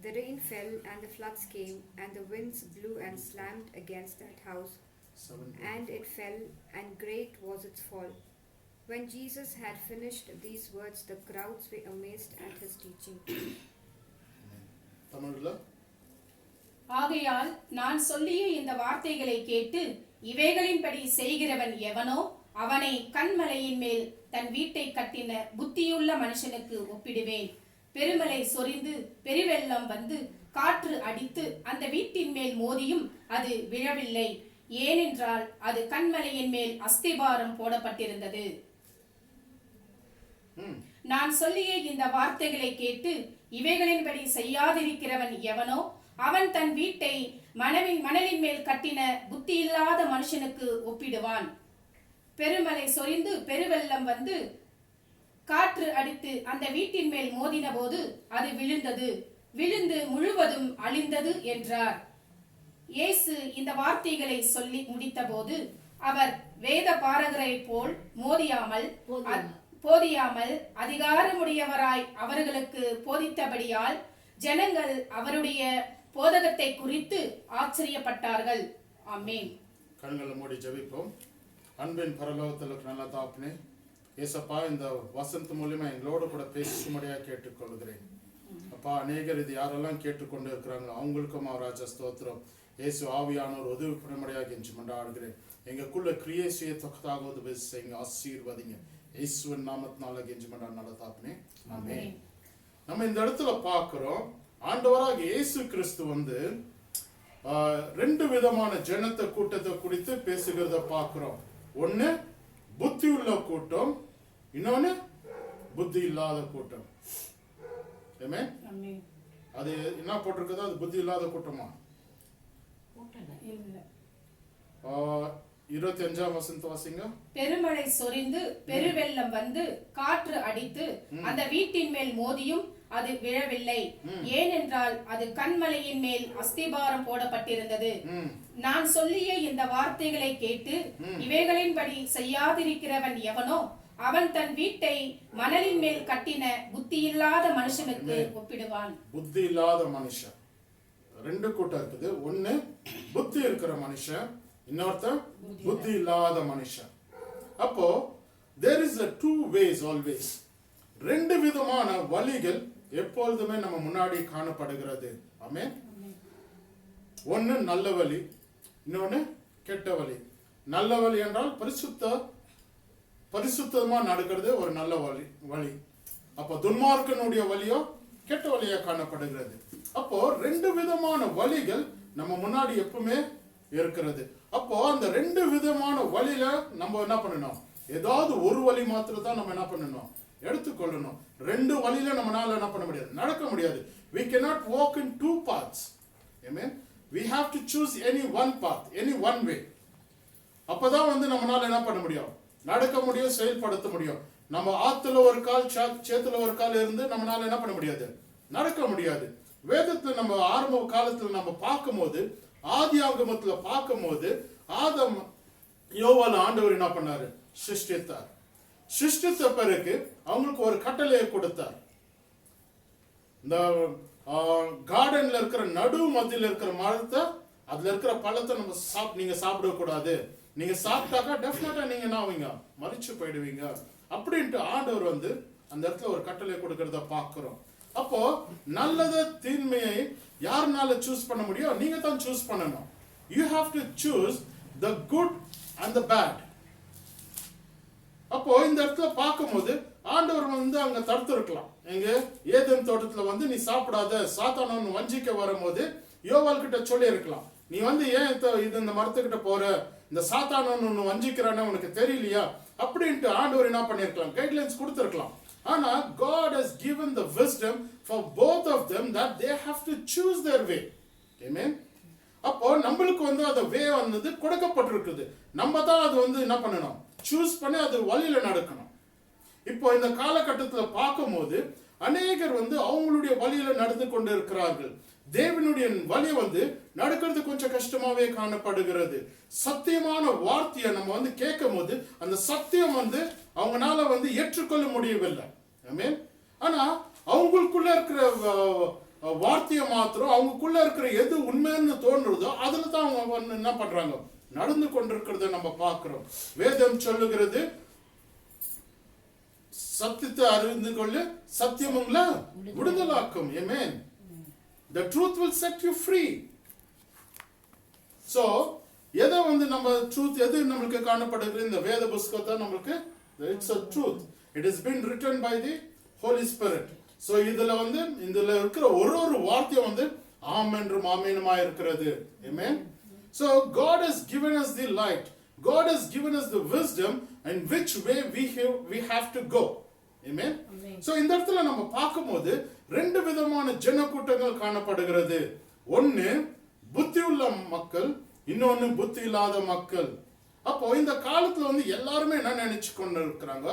The rain fell, and the floods came, and the winds blew and slammed against that house, and it fell, and great was its fall. When Jesus had finished these words, the crowds were amazed at his teaching. தமிழ்ல ஆகையால் நான் சொல்லிய இந்த வார்த்தைகளை கேட்டு இவைகளின்படி செய்கிறவன் எவனோ அவனை கன்மலையின் மேல் தன் வீட்டை கட்டின புத்தியுள்ள மனுஷனுக்கு ஒப்பிடுவேன். பெருமலை சொரிந்து பெருவெள்ளம் வந்து காற்று அடித்து அந்த வீட்டின் மேல் மோதியும் அது விழவில்லை, ஏனென்றால் அது கன்மலையின் மேல் அஸ்திபாரம் போடப்பட்டிருந்தது. நான் சொல்லிய இந்த வார்த்தைகளை கேட்டு இவைகளின்படி செய்யாதிருக்கிறவன் எவனோ அவன் தன் வீட்டை மணலின் மேல் கட்டின புத்தியில்லாத மனுஷனுக்கு ஒப்பிடுவான். பெருமலை சொரிந்து பெருவெள்ளம் வந்து காற்று அடித்து அந்த வீட்டின் மேல் மோதின போது அது விழுந்து முழுவதும் அழிந்தது என்றார். இயேசு இந்த வார்த்தைகளை சொல்லி முடித்த போது அவர் வேத பாரகரை போல் போதியாமல் அதிகாரமுடையவராய் அவர்களுக்கு போதித்தபடியால் ஜனங்கள் அவருடைய போதகத்தை குறித்து ஆச்சரியப்பட்டார்கள். ஆமென். கண்களை மூடி ஜெபிப்போம். அன்பின் பரலோகத்தில் நல்ல தாப்பனே, ஏசப்பா, இந்த வசந்த மூலியமா எங்களோட கூட பேசும்படியா கேட்டுக்கொள்கிறேன். அப்பா, அநேகர் இது யாரெல்லாம் கேட்டுக்கொண்டு இருக்கிறாங்க அவங்களுக்கும் ராஜா ஸ்தோத்திரம். இயேசு ஆவியானவர் உதவி பண்ணும்படியாக கெஞ்சி மன்றாடுகிறேன். எங்களுக்குள்ள கிரியை செய்யத்தக்கதாக உதவி செய்யுங்க, ஆசீர்வதிங்க. இயேசுவின் நாமத்தினால கெஞ்சி மன்றாடு நல்ல தாப்பனே. ஆமென். நம்ம இந்த இடத்துல பார்க்கிறோம், ஆண்டவராக இயேசு கிறிஸ்து வந்து 2 விதமான ஜனத்தை கூட்டத்தை குறித்து பேசுகிறத பார்க்கிறோம். ஒன்னு புத்தி உள்ள கூட்டம், இன்னொன்னு புத்தி இல்லாத கூட்டம். ஆமென். ஆமென். அது என்ன போட்டிருக்குதோ அது புத்தி இல்லாத கூட்டமா? இல்ல. 25ஆம் வசனத்தை வாசிங்க. பெருமழை சொரிந்து பெருவெள்ளம் வந்து காற்று அடித்து அந்த வீட்டின் மேல் மோதியும் அது விழவில்லை, ஏனென்றால் அது கண்மலையின் மேல் அஸ்திபாரம் போடப்பட்டிருந்தது. நான் சொல்லிய இந்த வார்த்தைகளை கேட்டு இவைகளின்படி செய்யாதிருக்கிறவன் எவனோ அவன் தன் வீட்டை மணலின் மேல் கட்டின புத்தியில்லாத மனுஷனுக்கு ஒப்பிடுவான். புத்தி இல்லாத மனுஷன் ரெண்டு கூட்டம் இருக்குது. ஒன்னு புத்தி இருக்கிற மனுஷன், இன்னொருத்தன் புத்தி இல்லாத மனுஷன். அப்போ there is a two ways always. ரெண்டு விதமான வழிகள் எப்பொழுதுமே நம்ம முன்னாடி காணப்படுகிறது. ஆமென். ஒன்னு நல்ல வழி, இன்னொன்னு கெட்ட வழி. நல்ல வழி என்றால் பரிசுத்தமா நடக்கிறது ஒரு நல்ல வழி. அப்போ துன்மார்க்கனுடைய வழியோ கெட்ட வழியா காணப்படுகிறது. அப்போ ரெண்டு விதமான வழிகள் நம்ம முன்னாடி எப்பவுமே இருக்கிறது. அப்போ அந்த ரெண்டு விதமான வழியில நம்ம என்ன பண்ணணும்? ஏதாவது ஒரு வழி மாத்திரம் தான் நம்ம என்ன பண்ணணும்? எடுத்துக்கொள்ளணும். ரெண்டு வழியில நம்மளால என்ன பண்ண முடியாது, நடக்க முடியாது. We cannot walk in two paths. Amen. We have to choose any one path, any one way. அப்பதான் நம்மளால என்ன பண்ண முடியும்? நடக்க முடியும், செயல்படுத்த முடியும். நம்ம ஆத்துல ஒரு கால் சேத்துல ஒரு கால் இருந்து நம்மளால என்ன பண்ண முடியாது, நடக்க முடியாது. வேதத்துல நம்ம ஆரம்ப காலத்துல நம்ம பார்க்கும்போது, ஆதி ஆகமத்துல பார்க்கும்போது, ஆதம் யோவால ஆண்டவர் என்ன பண்ணாரு? சிருஷ்டித்தார். சிருஷ்டித்த பிறகு அவங்களுக்கு ஒரு கட்டளையை கொடுத்தார். இந்த கார்டன்ல இருக்கிற நடு மத்தியில இருக்கிற மரத்தை, அதுல இருக்கிற பழத்தை நீங்க சாப்பிடக்கூடாது. நீங்க சாப்பிட்டாக்கா டெஃபினட்டா நீங்க என்ன ஆவீங்க? மரிச்சு போயிடுவீங்க அப்படின்ட்டு ஆண்டவர் அந்த இடத்துல ஒரு கட்டளை கொடுக்கறத பார்க்கிறோம். அப்போ நல்லத தீமையை யாருனால சூஸ் பண்ண முடியும்? நீங்க தான் சூஸ் பண்ணணும். You have to choose the good and the bad. அப்போ இந்த இடத்துல பார்க்கும்போது ஆண்டவர் அங்க தடுத்திருக்கலாம். எங்க ஏதேன் தோட்டத்துல நீ சாப்பிடாத, சாத்தானவன் வஞ்சிக்க வரும்போது யோவால் கிட்ட சொல்லி இருக்கலாம், நீ ஏன் இந்த மரத்துக்கிட்ட போற, இந்த சாத்தானவன் வஞ்சிக்கிறான்னு உனக்கு தெரியலையா அப்படின்ட்டு ஆண்டவர் என்ன பண்ணிருக்கலாம், கைட்லைன்ஸ் கொடுத்திருக்கலாம். ஆனா God has given the wisdom for both of them that they have to choose their way. Amen. அப்போ நம்மளுக்கு அந்த வே கொடுக்கப்பட்டிருக்குது. நம்ம தான் அது என்ன பண்ணணும்? சூஸ் பண்ணி அது வழியில நடக்கணும். இப்போ இந்த காலகட்டத்துல பார்க்கும்போது அநேகர் அவங்களுடைய வழியில நடந்து கொண்டு இருக்கிறார்கள். தேவனுடைய வழி நடக்கிறது கொஞ்சம் கஷ்டமாவே காணப்படுகிறது. சத்தியமான வார்த்தையை நம்ம கேட்கும் போது அந்த சத்தியம் அவங்களால ஏற்றுக்கொள்ள முடியவில்லை. ஆமென். ஆனா அவங்களுக்குள்ள இருக்கிற வார்த்தையை மாத்திரம், அவங்களுக்குள்ள இருக்கிற எது உண்மைன்னு தோன்றுறதோ அதுல தான் அவங்க என்ன பண்றாங்க, நடந்து கொண்டிருக்கிறத நம்ம பார்க்கிறோம். வேதம் சொல்லுகிறது, சத்தியத்தை அறிந்து கொள்ள சத்தியம் உங்களை விடுதலாக்கும். Amen. The truth will set you free. So எதை நம்ம ட்ரூத் எது நம்மளுக்கு காணப்படுகிறது? இந்த வேத புஸ்தகத்தை நம்மளுக்கு it's a truth. It has been written by the Holy Spirit. So இதுல இருக்கிற ஒரு வார்த்தையும் ஆம் என்றும் ஆமேனுமா இருக்கிறது. Amen. So God has given us the light. God has given us the wisdom in which way we have to go. Amen. So இந்த இடத்துல நம்ம பார்க்கும்போது ரெண்டு விதமான ஜனக்கூட்டங்கள் காணப்படுகிறது. ஒன்னு புத்தி உள்ள மக்கள், இன்னொன்னு புத்தி இல்லாத மக்கள். அப்போ இந்த காலத்துல எல்லாருமே என்ன நினைச்சு கொண்டு இருக்கிறாங்க,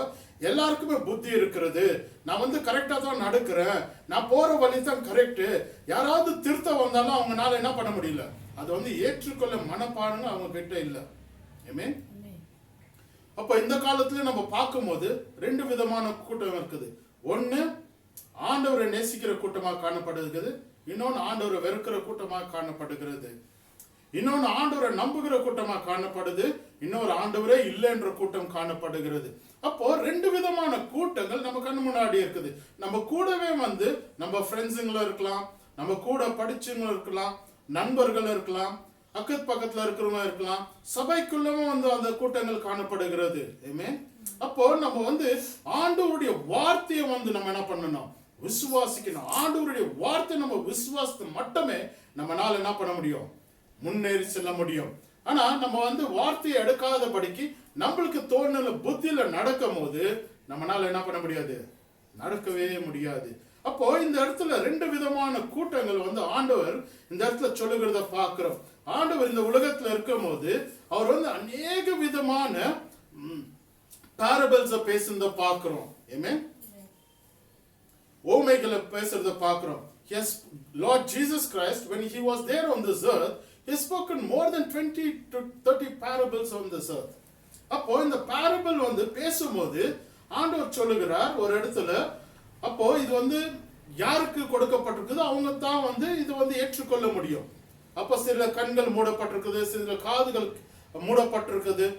எல்லாருக்குமே புத்தி இருக்கிறது, நான் கரெக்டா தான் நடக்கிறேன், நான் போற வழி தான் கரெக்ட், யாராவது திருத்த வந்தாலும் அவங்கனால என்ன பண்ண முடியல, அது ஏற்றுக்கொள்ள மனப்பாடுங்க அவங்க கிட்ட இல்ல. ஆமென். அப்ப இந்த காலத்துல நம்ம பார்க்கும்போது ரெண்டு விதமான கூட்டம் இருக்குது. ஒன்னு ஆண்டவரை நேசிக்கிற கூட்டமா காணப்படுகிறது, இன்னொன்னு ஆண்டவரை வெறுக்கிற கூட்டமா காணப்படுகிறது. இன்னொன்னு ஆண்டவரை நம்புகிற கூட்டமா காணப்படுது, இன்னொரு ஆண்டவரே இல்லை என்ற கூட்டம் காணப்படுகிறது. அப்போ ரெண்டு விதமான கூட்டங்கள் நம்ம கண்ணு முன்னாடி இருக்குது. நம்ம கூடவே நம்ம ஃப்ரெண்ட்ஸுங்களும் இருக்கலாம், நம்ம கூட படிச்சவங்க இருக்கலாம், நண்பர்கள் இருக்கலாம், அக்கத்து பக்கத்துல இருக்கிறவங்க இருக்கலாம், சபைக்குள்ளவும் அந்த கூட்டங்கள் காணப்படுகிறது. ஆமென். அப்போ நம்ம ஆண்டவருடைய வார்த்தையை நம்ம என்ன பண்ணணும், விசுவாசிக்கணும். ஆண்டவருடைய வார்த்தை நம்ம விசுவாசத்தை மட்டுமே நம்மளால என்ன பண்ண முடியும், முன்னேறி செல்ல முடியும். ஆனா நம்ம வார்த்தையை எடுக்காதபடிக்கு நம்மளுக்கு தோணுன புத்தியில நடக்கும் போது நம்மளால என்ன பண்ண முடியாது, நடக்கவே முடியாது. அப்போ இந்த இடத்துல ரெண்டு விதமான கூட்டங்கள் வந்து ஆண்டவர் இந்த இடத்துல சொல்லுகிறத பார்க்கிறோம். ஆண்டவர் இந்த உலகத்துல இருக்கும் போது அவர் வந்து அநேக விதமான parables பேசுறத பார்க்கிறோம். ஆமென். ஓமைகளை பேசுறத பார்க்கிறோம். Yes, Lord Jesus Christ, when he was there on this earth, he has spoken more than 20 to 30 parables on this earth. அப்போ இந்த parable வந்து பேசும்போது ஆண்டவர் சொல்லுகிறார் ஒரு இடத்துல, அப்போ இது வந்து யாருக்கு கொடுக்கப்பட்டிருக்குது அவங்க தான் வந்து இது வந்து ஏற்றுக்கொள்ள முடியும். அப்போ சில கண்கள் மூடப்பட்டிருக்குது, சில காதுகள் மூடப்பட்டிருக்குது.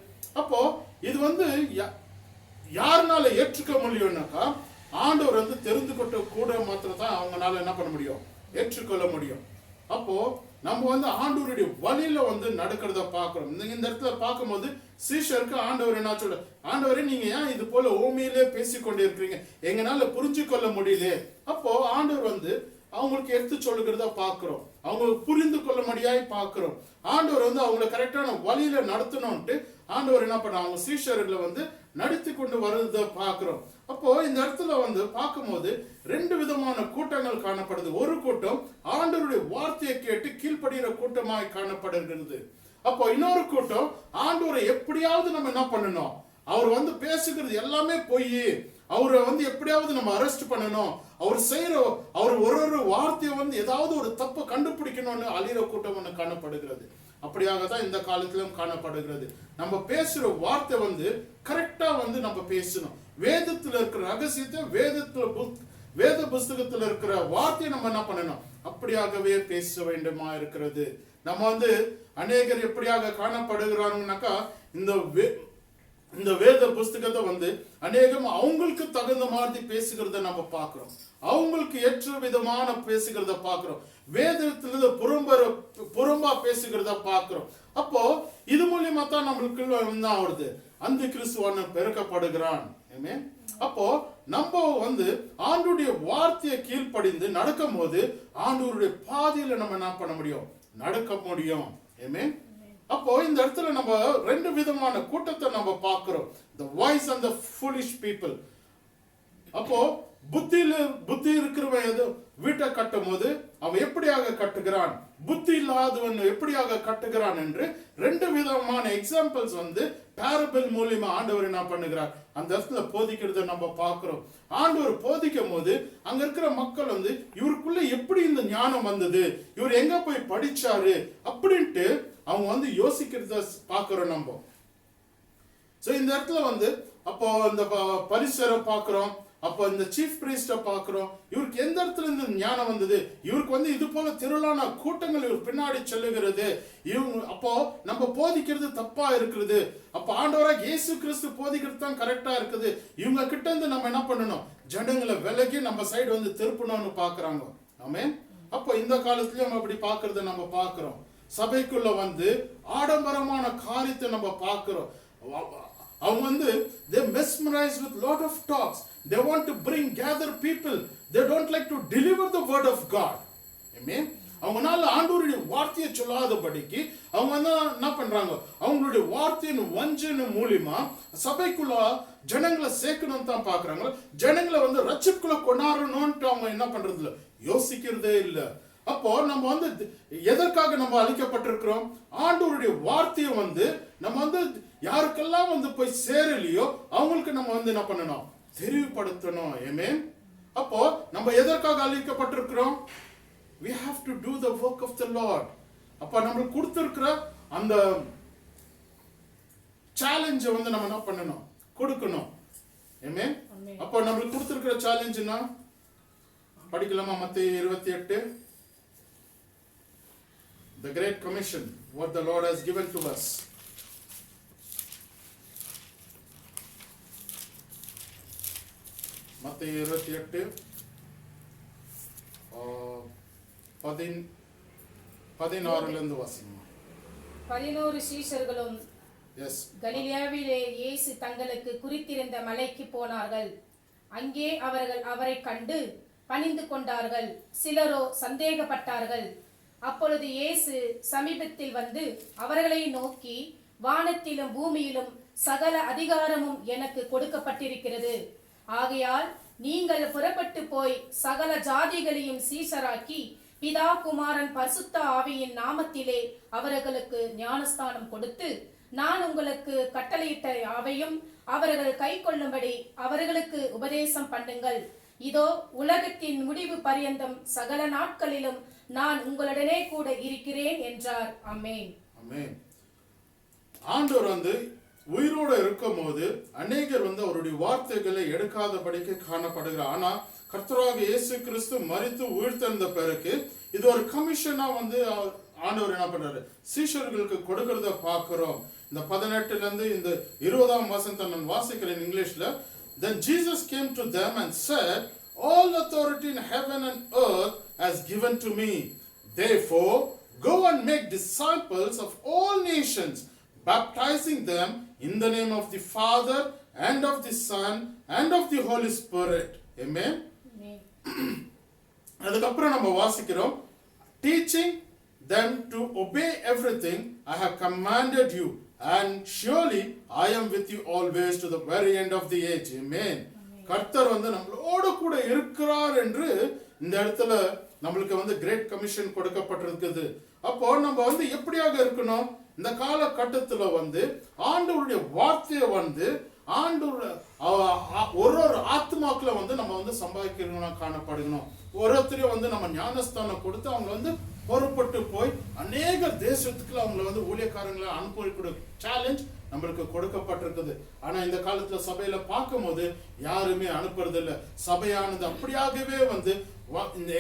அப்போ இது வந்து யாருனால ஏற்றுக்க முடியும்னாக்கா ஆண்டவர் வந்து தெரிந்து கொண்ட கூட மாத்திரம் தான் அவங்களால என்ன பண்ண முடியும், ஏற்றுக்கொள்ள முடியும். அப்போ நம்ம வந்து ஆண்டவருடைய வழியில வந்து நடக்கிறத பார்க்கிறோம். இந்த இடத்துல பார்க்கும்போது சீஷருக்கு ஆண்டவர் என்ன சொல்ல, ஆண்டவரே நீங்க ஏன் இது போல ஓமையிலே பேசிக்கொண்டே இருக்கிறீங்க, எங்களால புரிஞ்சு கொள்ள முடியல. அப்போ ஆண்டவர் வந்து அவங்களுக்கு எடுத்து சொல்லுகிறத பார்க்கிறோம், அவங்களுக்கு புரிந்து கொள்ள முடியாய் பார்க்கிறோம். ஆண்டவர் வந்து அவங்களை கரெக்டான வழியில நடத்தணும்ட்டு ஆண்டவர் என்ன பண்ண அவங்க சீஷர்களை வந்து நடத்தி கொண்டு வருவதை பார்க்கிறோம். அப்போ இந்த இடத்துல வந்து பார்க்கும்போது ரெண்டு விதமான கூட்டங்கள் காணப்படுது. ஒரு கூட்டம் ஆண்டவருடைய வார்த்தையை கேட்டு கீழ்ப்படுகிற கூட்டமாய் காணப்படுகிறது. அப்போ இன்னொரு கூட்டம் ஆண்டவரை எப்படியாவது நம்ம என்ன பண்ணணும், அவர் வந்து பேசுகிறது எல்லாமே பொய், அவரை வந்து எப்படியாவது நம்ம அரெஸ்ட் பண்ணணும், அவர் செய்யற அவர் ஒரு வார்த்தையை வந்து ஏதாவது ஒரு தப்பு கண்டுபிடிக்கணும்னு அழிகிற கூட்டம் ஒன்று காணப்படுகிறது. அப்படியாக தான் இந்த காலத்திலும் காணப்படுகிறது. நம்ம பேசுற வார்த்தை வந்து கரெக்டா வந்து நம்ம பேசணும். வேதத்துல இருக்கிற ரகசியத்தை வேத புஸ்தகத்துல இருக்கிற வார்த்தையை நம்ம என்ன பண்ணணும், அப்படியாகவே பேச வேண்டுமா இருக்கிறது. நம்ம வந்து அநேகர் எப்படியாக காணப்படுகிறாங்கனாக்கா இந்த வேத புஸ்தகத்தை வந்து அநேகம் அவங்களுக்கு தகுந்த மாதிரி பேசுகிறத நம்ம பார்க்கிறோம், அவங்களுக்கு ஏற்ற விதமான பேசுகிறத பார்க்கிறோம், வேதத்திலிருந்து புறம்பா பேசுகிறத பார்க்கிறோம். அப்போ இது மூலியமா தான் நம்மளுக்குள்ள என்ன ஆகுது, அந்த கிறிஸ்துவான பெருக்கப்படுகிறான். அப்போ நம்ம வந்து ஆண்டவருடைய வார்த்தையை கீழ்ப்படிந்து நடக்கும் போது ஆண்டவருடைய பாதையில நம்ம என்ன பண்ண முடியும், நடக்க முடியும். அப்போ இந்த இடத்துல நம்ம ரெண்டு விதமான கூட்டத்தை நம்ம பார்க்கிறோம், the wise and the foolish people. அப்போ புத்தி இருக்கிறவன் வீட்டை கட்டும் போது அவன் எப்படியாக கட்டுகிறான், புத்தி இல்லாதவன் எப்படியாக கட்டுகிறான் என்று ரெண்டு விதமான எக்ஸாம்பிள்ஸ் வந்து பேரபிள் மூலியமா ஆண்டவர் என்ன பண்ணுகிறார் அந்த இடத்துல போதிக்கிறத நம்ம பார்க்கிறோம். ஆண்டவர் போதிக்கும் போது அங்க இருக்கிற மக்கள் வந்து இவருக்குள்ள எப்படி இந்த ஞானம் வந்தது, இவர் எங்க போய் படிச்சாரு அப்படின்ட்டு அவங்க வந்து யோசிக்கிறத பார்க்கிறோம் நம்ம. சோ இந்த இடத்துல வந்து அப்போ இந்த பரிசரை பார்க்கிறோம், அப்போ இந்த சீஃப் பிரீஸ்ட பார்க்கிறோம், இவருக்கு எந்த இடத்துல இருந்து ஞானம் வந்தது, இவருக்கு வந்து இது போல திரளான கூட்டங்கள் இவர் பின்னாடி செல்லுகிறது, இவங்க அப்போ நம்ம போதிக்கிறது தப்பா இருக்கிறது, அப்ப ஆண்டவராக இயேசு கிறிஸ்து போதிக்கிறது தான் கரெக்டா இருக்குது, இவங்க கிட்ட இருந்து நம்ம என்ன பண்ணணும், ஜனங்களை விலகி நம்ம சைடு வந்து திருப்பணும்னு பாக்குறாங்க. ஆமென். அப்போ இந்த காலத்திலயும் அப்படி பாக்குறத நம்ம பார்க்கிறோம். சபைக்குள்ள வந்து ஆடம்பரமான காரியத்தை நம்ம பார்க்கிறோம். அவங்க வந்து they mesmerize with lot of talks, they want to gather people, they don't like to deliver the word of God. Amen. அவங்கனால ஆண்டவருடைய வார்த்தையை சொல்லாதபடிக்கு அவங்க என்ன பண்றாங்க, அவங்களுடைய வார்த்தையின் வஞ்சன மூலியமா சபைக்குள்ள ஜனங்களை சேர்க்கணும் தான் பாக்குறாங்க, ஜனங்களை வந்து ரட்சிப்புக்குள்ள கொண்டாடணும்னு அவங்க என்ன பண்றது இல்ல, யோசிக்கிறதே இல்லை. அப்போ நம்ம வந்து எதற்காக நம்ம அழைக்கப்பட்டிருக்கிறோம், ஆண்டவருடைய வார்த்தையை வந்து நம்ம வந்து யாருக்கெல்லாம் வந்து போய் சேரலையோ அவங்களுக்கு நம்ம வந்து என்ன பண்ணணும், தெரிவுபடுத்தணும். ஆமென். அப்போ நம்ம எதற்காக அழைக்கப்பட்டிருக்கிறோம், we have to do the work of the Lord. அப்ப நம்மளுக்கு கொடுத்திருக்கிற அந்த சேலஞ்சை வந்து நம்ம என்ன பண்ணணும், கொடுக்கணும். ஆமென். அப்போ நம்மளுக்கு கொடுத்திருக்கிற சேலஞ்சுனா படிக்கலாமா, மத்தேயு 28, the great commission, what the Lord has given to us. மத்தேயு 28 16 இருந்து வாசிங்க. 11 சீஷர்களும் கலிலேயாவிலே இயேசு தங்களுக்கு குறித்திருந்த மலைக்கு போனார்கள். அங்கே அவர்கள் அவரை கண்டு பணிந்து கொண்டார்கள், சிலரோ சந்தேகப்பட்டார்கள். அப்பொழுது இயேசு சமீபத்தில் வந்து அவர்களை நோக்கி, வானத்திலும் பூமியிலும் சகல அதிகாரமும் எனக்கு கொடுக்கப்பட்டிருக்கிறது. ஆகையால் நீங்கள் புறப்பட்டு போய் சகல ஜாதிகளையும் சீஷராக்கி பிதா குமாரன் பரிசுத்த ஆவியின் நாமத்திலே அவர்களுக்கு ஞானஸ்தானம் கொடுத்து நான் உங்களுக்கு கட்டளையிட்ட யாவையும் அவர்கள் கைக்கொள்ளும்படி அவர்களுக்கு உபதேசம் பண்ணுங்கள். இதோ உலகத்தின் முடிவு பரியந்தம் சகல நாட்களிலும் நான் உங்களுடனே கூட இருக்கிறேன் என்றார். ஆமென். ஆமென். ஆண்டவர் வந்து உயிரோடு இருக்கும் போது அநேகர் வந்து அவருடைய வார்த்தைகளை எடுக்காதபடிக்கு காணப்படுகிறார். ஆனா கர்த்தராக இயேசு கிறிஸ்து மரித்து உயிர்த்தெழுந்த பிறகு இது ஒரு கமிஷனா வந்து ஆண்டவர் என்ன பண்றாரு, சீஷர்களுக்கு கொடுக்கறத பார்க்கிறோம். இந்த 18ல இருந்து இந்த 20ஆம் வசனத்தை நான் வாசிக்கிறேன் இங்கிலீஷ்ல. Then Jesus came to them and said, all authority in heaven and earth has given to me. Therefore, go and make disciples of all nations, baptizing them in the name of the Father and of the Son and of the Holy Spirit. Amen. அதுக்கப்புறம் நம்ம வாசிக்கிறோம், teaching them to obey everything I have commanded you, and surely I am with you always to the very end of the age. Amen. கர்த்தர் வந்து நம்மளோடு கூட இருக்கிறார் என்று இந்த இடத்துல நம்மளுக்கு வந்து கிரேட் கமிஷன் கொடுக்கப்பட்டிருக்குது. அப்போ நம்ம வந்து எப்படியாக இருக்கணும், இந்த காலகட்டத்துல வந்து ஆண்டவருடைய வார்த்தையை வந்து ஒரு ஆத்மாக்களை வந்து நம்ம வந்து சம்பாதிக்கணும், காணப்படுகணும். ஒருத்தரையும் வந்து நம்ம ஞானஸ்தானம் கொடுத்து அவங்க வந்து பொறுப்பட்டு போய் அநேக தேசத்துக்குள்ள அவங்களை வந்து ஊழியக்காரங்களை அனுப்பக்கூடிய சேலஞ்ச் நம்மளுக்கு கொடுக்கப்பட்டிருக்குது. ஆனா இந்த காலத்துல சபையில பார்க்கும் போது யாருமே அனுப்புறது இல்லை. சபையானது அப்படியாகவே வந்து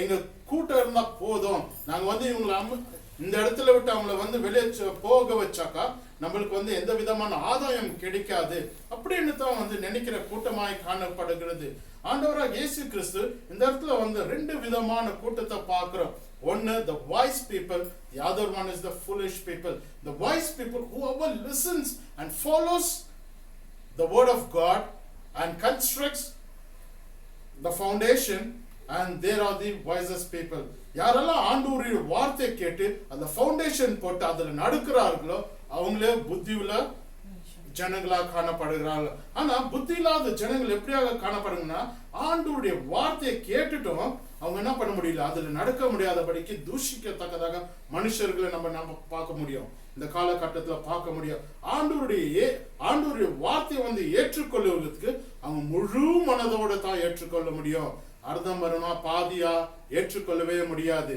எங்க கூட்டம் இருந்தா போதும், நாங்க வந்து இவங்களை இந்த இடத்துல விட்டு அவங்கள வந்து வெளியே போக வச்சாக்கா நம்மளுக்கு வந்து எந்த விதமான ஆதாயம் கிடைக்காது அப்படின்னு தான் வந்து நினைக்கிற கூட்டமாய் காணப்படுகிறது. ஆண்டவராக இயேசு கிறிஸ்து இந்த இடத்துல வந்து 2 விதமான கூட்டத்தை பார்க்கிறோம். ஒன்னு the wise people, the other one is the foolish people. The wise people, whoever listens and follows the word of God and constructs the foundation, and there are the wisest people. யாரெல்லாம் ஆண்டவருடைய வார்த்தை கேட்டு அந்த foundation போட்டு அதுல நடக்கிறார்களோ அவங்களே புத்தியுள்ள ஜனங்களா காணப்படுகிறார்கள். ஆனா புத்தி இல்லாத ஜனங்கள் எப்படியாக காணப்படுங்கன்னா, ஆண்டவருடைய வார்த்தையை கேட்டுட்டும் அவங்க என்ன பண்ண முடியல, அதுல நடக்க முடியாதபடிக்கு தூஷிக்கத்தக்கதாக மனுஷர்களை நம்ம பார்க்க முடியும். இந்த காலகட்டத்துல பார்க்க முடியும். ஆண்டவருடைய வார்த்தையை வந்து ஏற்றுக்கொள்வதற்கு அவங்க முழு மனதோட தான் ஏற்றுக்கொள்ள முடியும். அர்த்தம் வரணுமா பாதியா ஏற்றுக்கொள்ளவே முடியாது.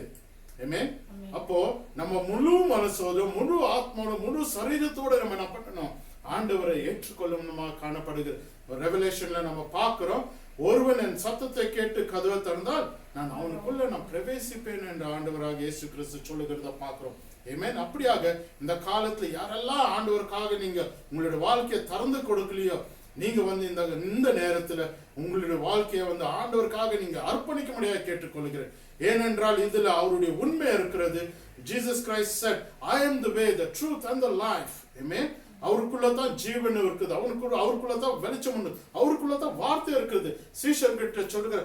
அப்போ நம்ம முழு மனசோட முழு ஆத்மாவோட முழு சரீரத்தோட நம்ம என்ன பண்ணணும், ஆண்டவரை ஏற்றுக்கொள்ளணுமா காணப்படுகிறது. ரெவலேஷன்ல நம்ம பார்க்கிறோம், ஒருவன் என் சத்தத்தை கேட்டு கதவை திறந்தால் நான் அவனுக்குள்ள நான் பிரவேசிப்பேன் என்று ஆண்டவராக இயேசு கிறிஸ்து சொல்லுகிறத பார்க்கிறோம். ஆமென். அப்படியாக இந்த காலத்துல யாரெல்லாம் ஆண்டவருக்காக நீங்க உங்களுடைய வாழ்க்கையை திறந்து கொடுக்கலையோ, நீங்க வந்து இந்த நேரத்துல உங்களுடைய வாழ்க்கையை வந்து ஆண்டவருக்காக நீங்க அர்ப்பணிக்க முடியாது கேட்டுக்கொள்கிறேன். ஏனென்றால் இதுல அவருடைய உண்மை இருக்கிறது. Jesus Christ said, I am the way, the truth and the life. Amen. அவருக்குள்ளதான் ஜீவன் இருக்குது, அவருக்குள்ளதான் வெளிச்சம் உண்டு, அவருக்குள்ளதான் வார்த்தை இருக்குது. சீஷர்கிட்ட சொல்லுகிற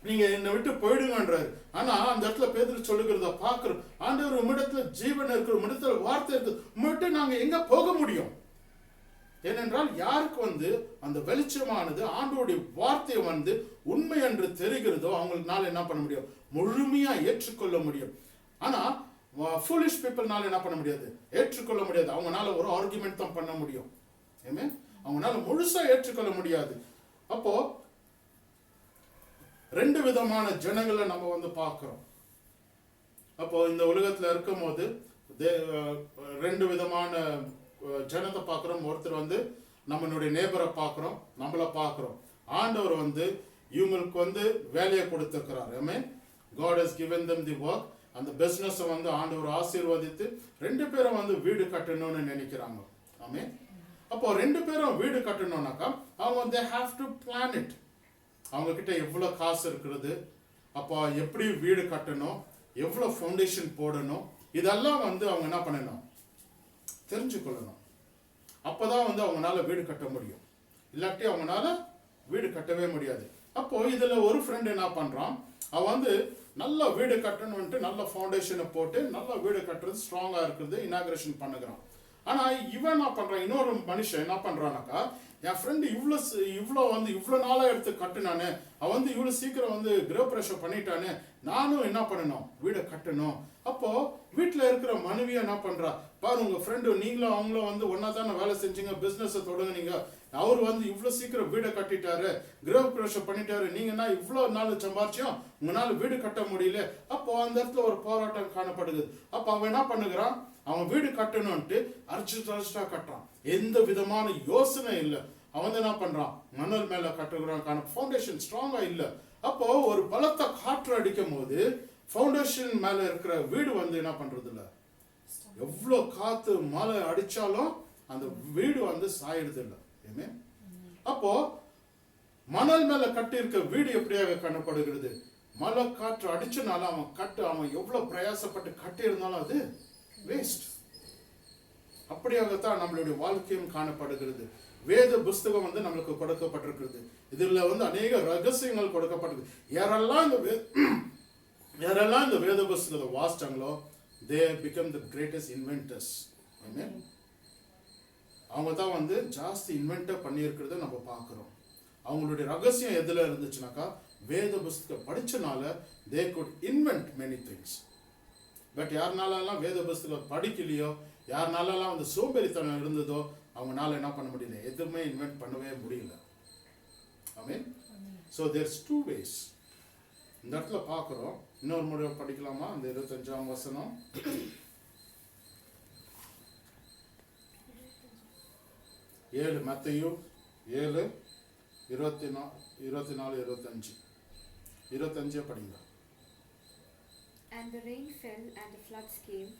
நீங்க என்னை விட்டு போயிடுங்கன்றாரு. ஆனா அந்த இடத்துல பேதுரு சொல்லுகிறத பாக்குறோம், ஆண்டவர் உம்மிடத்துல ஜீவன் இருக்கு, உம்மிடத்துல வார்த்தை இருக்கு, உம்மிட்ட நாங்க எங்க போக முடியும்? ஏனென்றால் யாருக்கு வந்து அந்த வெளிச்சமானது ஆண்டவருடைய வார்த்தை வந்து உண்மை என்று தெரிகிறதோ அவங்களுக்குனால என்ன பண்ண முடியும், முழுமையா ஏற்றுக்கொள்ள முடியும். ஆனா foolish peopleனால என்ன பண்ண முடியாது, ஏற்றுக்கொள்ள முடியாது. அவங்கனால ஒரு ஆர்குமெண்ட் தான் பண்ண முடியும். ஆமென். அவங்கனால முழுசா ஏற்றுக்கொள்ள முடியாது. அப்போ 2 விதமான ஜனங்களை நம்ம வந்து பார்க்கிறோம். அப்போ இந்த உலகத்துல இருக்கும் போது 2 விதமான ஜனத்தை பார்க்கிறோம். ஒருத்தர் வந்து நம்மளுடைய நேபரை பார்க்கிறோம், நம்மளை பார்க்கிறோம். ஆண்டவர் வந்து இவங்களுக்கு வந்து வேலையை கொடுத்திருக்கிறார். ஆமென். God has given them the work. அந்த பிசினஸ் வந்து ஆண்டவர் ஆசீர்வதித்து 2 பேரும் வந்து வீடு கட்டணும்னு நினைக்கிறாங்க. ஆமென். அப்போ 2 பேரும் வீடு கட்டணும்னாக்கா அவங்க they have to plan it. அவங்க கிட்ட எவ்வளவு காசு இருக்கிறது, அப்போ எப்படி வீடு கட்டணும், எவ்வளவு ஃபவுண்டேஷன் போடணும், இதெல்லாம் வந்து அவங்க என்ன பண்ணணும், தெரிஞ்சுக்கொள்ளணும். அப்பதான் வந்து அவங்களால வீடு கட்ட முடியும். இல்லாட்டி அவங்களால வீடு கட்டவே முடியாது. அப்போ இதுல ஒரு ஃப்ரெண்ட் என்ன பண்றான், அவன் வந்து நல்ல வீடு கட்டணும்ட்டு நல்ல ஃபவுண்டேஷனை போட்டு நல்ல வீடு கட்டுறது ஸ்ட்ராங்கா இருக்குது, இனாகிரேஷன் பண்ணுகிறான். ஆனா இவன் என்ன பண்றான், இன்னொரு மனுஷன் என்ன பண்றானாக்கா என் ஃப்ரெண்டு இவ்வளோ நாளாக எடுத்து கட்டுனானே, அவன் வந்து இவ்வளோ சீக்கிரம் வந்து கிரகப்பிரவேசம் பண்ணிட்டானே, நானும் என்ன பண்ணணும், வீடை கட்டணும். அப்போ வீட்டில் இருக்கிற மனைவியை என்ன பண்றா, பாரு உங்க ஃப்ரெண்டு நீங்களும் அவங்களும் வந்து ஒன்னா தானே வேலை செஞ்சீங்க, பிசினஸை தொடங்குனீங்க, அவர் வந்து இவ்வளோ சீக்கிரம் வீடை கட்டிட்டாரு, கிரகப்பிரவேசம் பண்ணிட்டாரு, நீங்கன்னா இவ்வளோ நாள் சம்பாரிச்சியும் உங்களால வீடு கட்ட முடியல. அப்போ அந்த இடத்துல ஒரு போராட்டம் காணப்படுது. அப்போ அவன் என்ன பண்ணுகிறான், அவன் வீடு கட்டணும்ட்டு அரைச்சிட்டா கட்டுறான். எந்த விதமான யோசனை இல்லை. அவன் என்ன பண்றான், மணல் மேல கட்டுகிறான், ஃபவுண்டேஷன் ஸ்ட்ராங்கா இல்லை. அப்போ ஒரு பலத்த காற்று அடிக்கும் போது ஃபவுண்டேஷன் மேல இருக்கிற வீடு வந்து என்ன பண்றது இல்லை, எவ்வளோ காத்து மழை அடிச்சாலும் அந்த வீடு வந்து சாயிடுது இல்லை. அப்போ மணல் மேல கட்டி இருக்க வீடு எப்படியாக காணப்படுகிறது, மழை காற்று அடிச்சனால அவன் எவ்வளவு பிரயாசப்பட்டு கட்டி இருந்தாலும் அது வேஸ்ட். அப்படியாகத்தான் நம்மளுடைய வாழ்க்கையும் காணப்படுகிறது. வேத புஸ்தகம் வந்து நம்மளுக்கு கொடுக்கப்பட்டிருக்கிறது. இதுல வந்து அநேக ரகசியங்கள் கொடுக்கப்பட்டிருக்கு. யாரெல்லாம் இந்த வேத புஸ்தகத்தை வாசிச்சாங்களோ, they become the greatest inventors. Amen. அவங்க தான் வந்து ஜாஸ்தி இன்வென்ட் பண்ணியிருக்கிறத நம்ம பார்க்குறோம். அவங்களுடைய ரகசியம் எதில் இருந்துச்சுனாக்கா, வேத புஸ்தகம் படிச்சனால they could invent many things. But யாருனாலலாம் வேத புஸ்தகம் படிக்கலையோ, யாருனாலலாம் வந்து சோம்பேறித்தனம் இருந்ததோ, அவங்களால என்ன பண்ண முடியல, எதுவுமே இன்வென்ட் பண்ணவே முடியல. Amen. So there's two ways. இந்த இடத்துல பார்க்குறோம். இன்னொரு முறை படிக்கலாமா அந்த 25ஆம் வசனம்? மத்தேயு 7:24-25 படிங்க. And the rain fell and the floods came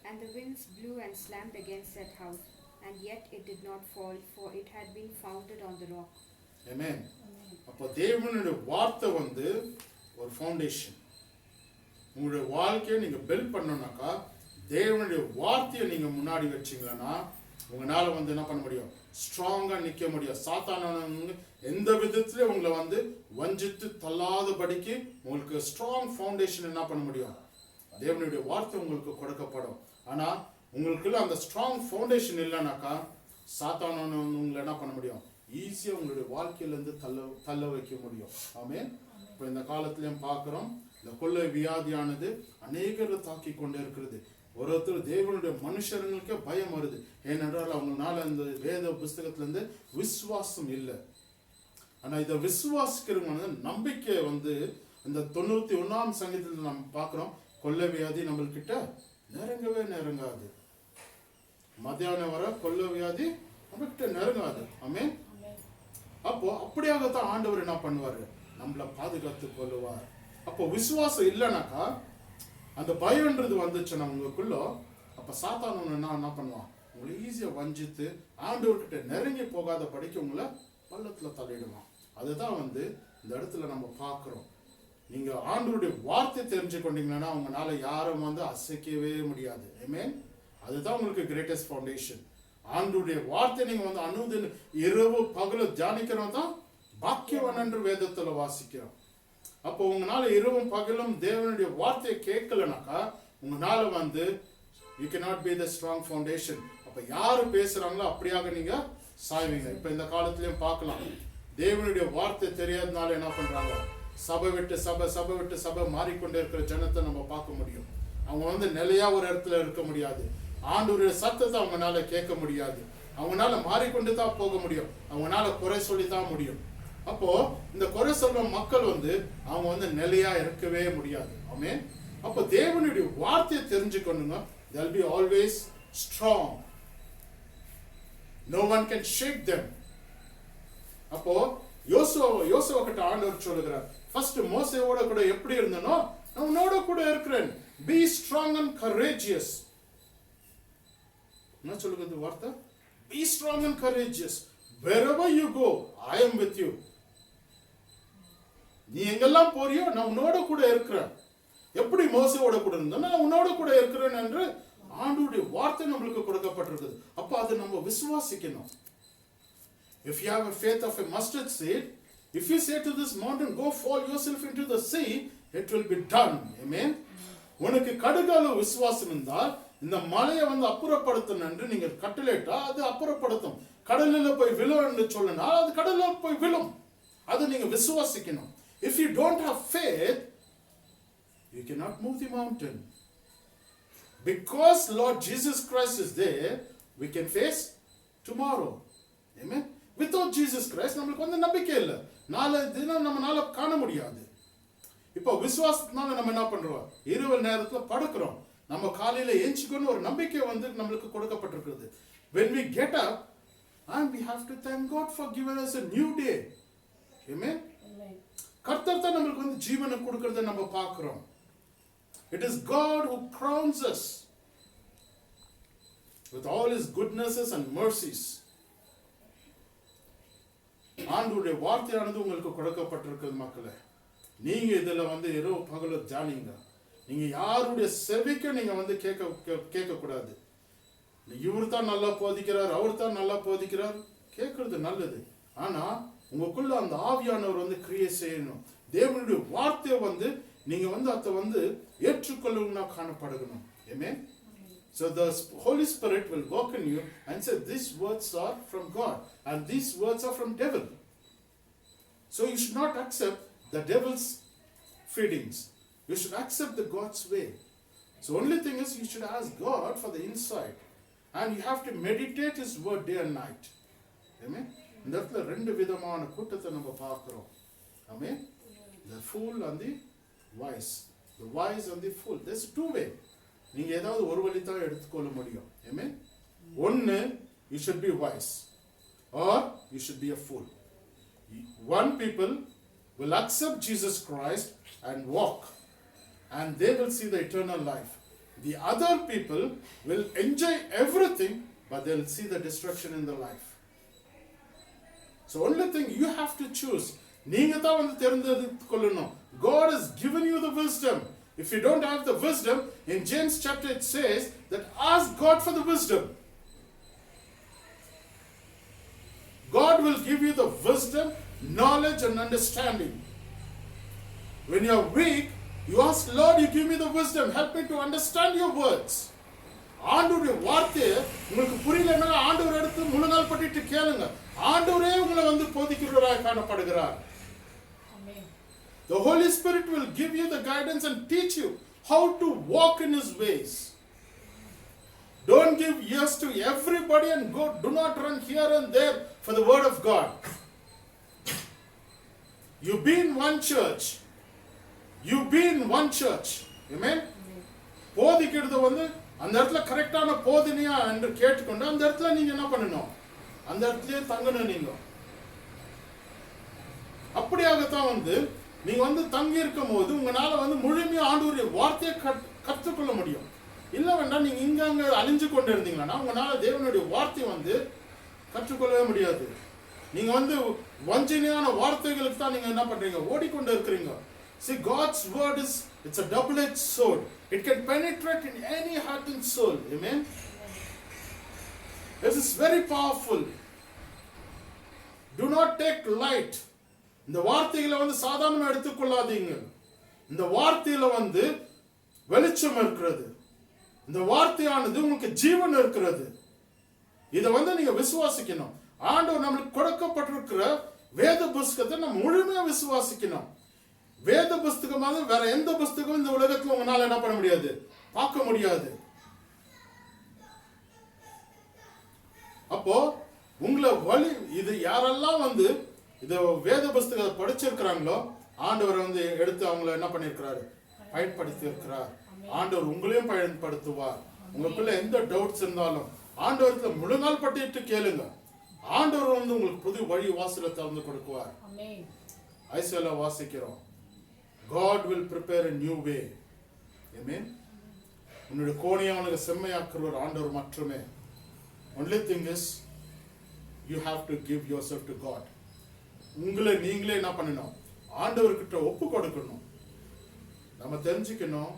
and the winds blew and slammed against that house, and yet it did not fall, for it had been founded on the rock. Amen. அப்போ தேவனுடைய வார்த்தை வந்து ஒரு foundation. உங்களுடைய வாழ்க்கையை நீங்க build பண்ணணும்னாக்கா, தேவனுடைய வார்த்தையை நீங்க முன்னாடி வச்சீங்கன்னா உங்களால வந்து என்ன பண்ண முடியும், ஸ்ட்ராங்கா நிக்க முடியும். சாத்தானவங்க எந்த விதத்திலே உங்களை வந்து வஞ்சித்து தள்ளாதபடிக்கு உங்களுக்கு ஸ்ட்ராங் ஃபவுண்டேஷன் என்ன பண்ண முடியும், தேவனுடைய வார்த்தை உங்களுக்கு கொடுக்கப்படும். ஆனா உங்களுக்குள்ள அந்த ஸ்ட்ராங் ஃபவுண்டேஷன் இல்லைனாக்கா, சாத்தானவங்க உங்களை என்ன பண்ண முடியும், ஈஸியா உங்களுடைய வாழ்க்கையிலேருந்து தள்ள வைக்க முடியும். ஆமென். இப்போ இந்த காலத்திலையும் பார்க்குறோம், இந்த கொள்ளை வியாதியானது அநேகரை தாக்கி கொண்டே இருக்கிறது. ஒருத்தர் தேவனுடைய மனுஷர்களுக்கே பயம் வருது. ஏனென்றால் அவங்களால இந்த வேத புஸ்தகத்திலேருந்து விசுவாசம் இல்லை. ஆனால் இதை விசுவாசிக்கிறவங்க நம்பிக்கை வந்து இந்த 91ஆம் சங்கீதத்தில் நம்ம பார்க்குறோம், கொள்ளை வியாதி நம்மள்கிட்ட நெருங்காது. மத்தியானம் வர கொள்ளை வியாதி நம்மகிட்ட நெருங்காது. ஆமென். அப்போ அப்படியாகத்தான் ஆண்டவர் என்ன பண்ணுவாரு, நம்மளை பாதுகாத்து கொள்ளுவார். அப்போ விசுவாசம் இல்லைனாக்கா, அந்த பயம்ன்றது வந்துச்சுன்னா உங்களுக்குள்ள, அப்ப சாத்தானவன் என்ன பண்ணுவான், உங்களை ஈஸியா வஞ்சித்து ஆண்டவர்கிட்ட நெருங்கி போகாத படிக்க உங்களை பள்ளத்துல தள்ளிடுவான். அதுதான் வந்து இந்த இடத்துல நம்ம பார்க்கிறோம். நீங்க ஆண்டவருடைய வார்த்தை தெரிஞ்சு கொண்டீங்கன்னா உங்களால யாரும் வந்து அசைக்கவே முடியாது. ஆமென். அதுதான் உங்களுக்கு கிரேட்டஸ்ட் ஃபவுண்டேஷன். ஆண்டவருடைய வார்த்தை நீங்க வந்து அனுதின இரவு பகல தியானிக்கிறோம் தான் பாக்கியவான் என்று வேதத்துல வாசிக்கிறோம். அப்போ உங்களால இரவும் பகலும் தேவனுடைய வார்த்தையை கேட்கலனாக்கா உங்களால வந்து you cannot be the strong foundation. அப்ப யாரு பேசுறாங்களோ அப்படியாக நீங்க சாய்வீங்க. இப்ப இந்த காலத்திலயும் பார்க்கலாம், தேவனுடைய வார்த்தை தெரியாதனால என்ன பண்றாங்க, சபை விட்டு சபை மாறிக்கொண்டே இருக்கிற ஜனத்தை நம்ம பார்க்க முடியும். அவங்க வந்து நிலையா ஒரு இடத்துல இருக்க முடியாது. ஆண்டவருடைய சத்தத்தை அவங்களால கேட்க முடியாது. அவங்களால மாறிக்கொண்டு தான் போக முடியும். அவங்களால குறை சொல்லி தான் முடியும். அப்போ இந்த குறை சொல்ற மக்கள் வந்து அவங்க வந்து நிலையா இருக்கவே முடியாது. ஆமென். அப்போ தேவனுடைய வார்த்தையை தெரிஞ்சுக்கணுங்க. they'll be always strong. no one can shake them. அப்போ யோசுவா கிட்ட ஆண்டவர் சொல்லுகிறார், ஃபர்ஸ்ட் மோசேவோட கூட எப்படி இருந்தனோ நான் உன்னோட கூட இருக்கிறேன். be strong and courageous. என்ன சொல்லுகிறது வார்த்தை? be strong and courageous. wherever you go I am with you. நீ எங்கெல்லாம் போறியோ நான் உன்னோட கூட இருக்கிறேன். எப்படி மோசேவோட கூட இருந்தோ நான் உன்னோட கூட இருக்கிறேன் என்று ஆண்டவருடைய வார்த்தை நம்மளுக்கு கொடுக்கப்பட்டிருக்குது. அப்ப அதை நம்ம விசுவாசிக்கணும். If you have a faith of a mustard seed, if you say to this mountain, go fall yourself into the sea, it will be done. Amen. உனக்கு கடுகால விசுவாசம் இருந்தால் இந்த மலையை வந்து அப்புறப்படுத்தணும் என்று நீங்கள் கட்டளையிட்டா அது அப்புறப்படுத்தும். கடல்ல போய் விழும்னு சொன்னா அது கடல்ல போய் விழும். அது நீங்க விசுவாசிக்கணும். If you don't have faith, you cannot move the mountain. Because Lord Jesus Christ is there, we can face tomorrow. Amen. Without Jesus Christ நமக்கு வந்து நம்பிக்கை இல்ல. நாளை தினம் நம்மனால காண முடியாது. இப்போ விசுவாசத்தினால நம்ம என்ன பண்றோம்? இரவு நேரத்துல படுக்கிறோம். நம்ம காலையில எந்திரிக்கணும் ஒரு நம்பிக்கை வந்து நமக்கு கொடுக்கப்பட்டிருக்கிறது. When we get up, and we have to thank God for giving us a new day. Amen. கர்த்தர் தான் நமக்கு வந்து ஜீவனை கொடுக்கறத நம்ம பார்க்கிறோம். It is God who crowns us with all his goodnesses and mercies. ஆண்டவருடைய வார்த்தையானது உங்களுக்கு கொடுக்கப்பட்டிருக்கிறது மக்களே. நீங்க இதுல வந்து இரவு பகல ஜானிங்க. நீங்க யாருடைய செவிக்கும் நீங்க வந்து கேட்க கூடாது. இவர் தான் நல்லா போதிக்கிறார், அவர் தான் நல்லா போதிக்கிறார், கேட்கறது நல்லது. ஆனா உங்களுக்குள்ள அந்த ஆவியானவர் வந்து கிரியை செய்யணும். தேவனுடைய வார்த்தையை வந்து நீங்க வந்து அதை வந்து ஏற்றுக்கொள்ளணும்னா காணப்படணும். Amen. So the Holy Spirit will work in you and say these words are from God and these words are from devil. So you should not accept the devil's feedings. You should accept the God's way. So only thing is you should ask God for the insight and you have to meditate his word day and night. Amen. இந்த இடத்துல ரெண்டு விதமான கூட்டத்தை நம்ம பார்க்கிறோம். Amen. The fool and the wise. The wise and the fool. There's two way. நீங்க ஏதாவது ஒரு வழி தான் எடுத்துக்கொள்ள முடியும். Amen. ஒன்னு you should be wise or you should be a fool. One people will accept Jesus Christ and walk and they will see the eternal life. The other people will enjoy everything but they will see the destruction in their life. So only thing you have to choose. நீங்க தான் வந்து தெரிந்துக்கொள்ளணும். God has given you the wisdom. If you don't have the wisdom, in James chapter it says that ask God for the wisdom. God will give you the wisdom, knowledge and understanding. When you are weak, you ask Lord, you give me the wisdom, help me to understand your words. ஆண்டவருடைய வார்த்தை உங்களுக்கு புரியலன்னா ஆண்டவர் எடுத்து முழு நாள் பட்டிட்டு கேளுங்க. ஆண்டவரே உங்களை வந்து போதிக்கிறவராய் காணப்படுகிறார். The Holy Spirit will give you the guidance and teach you how to walk in his ways. Don't give ears to everybody and go. Do not run here and there for the word of God. You be in one church. You be in one church. Amen. போதிக்கிறது வந்து அந்த இடத்துல கரெக்டான போதனையா என்று கேட்டுக்கொண்டு அந்த இடத்துல நீங்க என்ன பண்ணணும்? அந்த இடத்துலயே தங்கணும். நீங்க அப்படியாகத்தான் வந்து நீங்க வந்து தங்கி இருக்கும் போது உங்களால வந்து முழுமையா ஆண்டவருடைய வார்த்தையை கற்றுக்கொள்ள முடியும். இல்ல வேண்டாம் நீங்க இங்க அங்க அழிஞ்சு கொண்டு இருந்தீங்கன்னா உங்களால தேவனுடைய வார்த்தையை வந்து கற்றுக்கொள்ளவே முடியாது. நீங்க வந்து வஞ்சனையான வார்த்தைகளுக்கு தான் நீங்க என்ன பண்றீங்க? ஓடிக்கொண்டு இருக்கிறீங்க. See, God's word is, it's a double-edged sword. It can penetrate in any heart and soul. Amen. It is very powerful. Do not take light. இந்த வார்த்தைகளை வந்து சாதாரணமா எடுத்துக்கொள்ளாதீங்க. இந்த வார்த்தையில வந்து வெளிச்சம் இருக்கிறது. இந்த வார்த்தையானது உங்களுக்கு ஜீவன் இருக்கிறது. இதை வந்து நீங்க விசுவாசிக்கணும். ஆண்டவர் நமக்கு கொடுக்கப்பட்டிருக்கிற வேத புஸ்தகத்தை நம்ம முழுமையா விசுவாசிக்கணும். வேத புஸ்தகமாக வேற எந்த புஸ்தகம் இந்த உலகத்துல உங்களால என்ன பண்ண முடியாது? பார்க்க முடியாது. அப்போ உங்களை வழி இது யாரெல்லாம் வந்து இது வேத புஸ்தகத்தை படிச்சிருக்கிறாங்களோ ஆண்டவர் வந்து எடுத்து அவங்கள என்ன பண்ணிருக்கிறாரு? பயன்படுத்தி இருக்கிறார். ஆண்டவர் உங்களையும் பயன்படுத்துவார். உங்களுக்குள்ள எந்த டவுட்ஸ் இருந்தாலும் ஆண்டவரத்துல முழு நாள் பட்டிட்டு கேளுங்க. ஆண்டவர் வந்து உங்களுக்கு புது வழி வாசலை திறந்து கொடுக்குவார். ஐசையா வாசிக்கிறோம். God will prepare a new way. Amen. உன்னுடைய கோணையை அவனுக்கு செம்மையாக்குறவர் ஆண்டவர் மட்டுமே. Only thing is you have to give yourself to God. உங்களை நீங்களே என்ன பண்ணணும்? ஆண்டவர்கிட்ட ஒப்பு கொடுக்கணும். நம்ம தெரிஞ்சுக்கணும்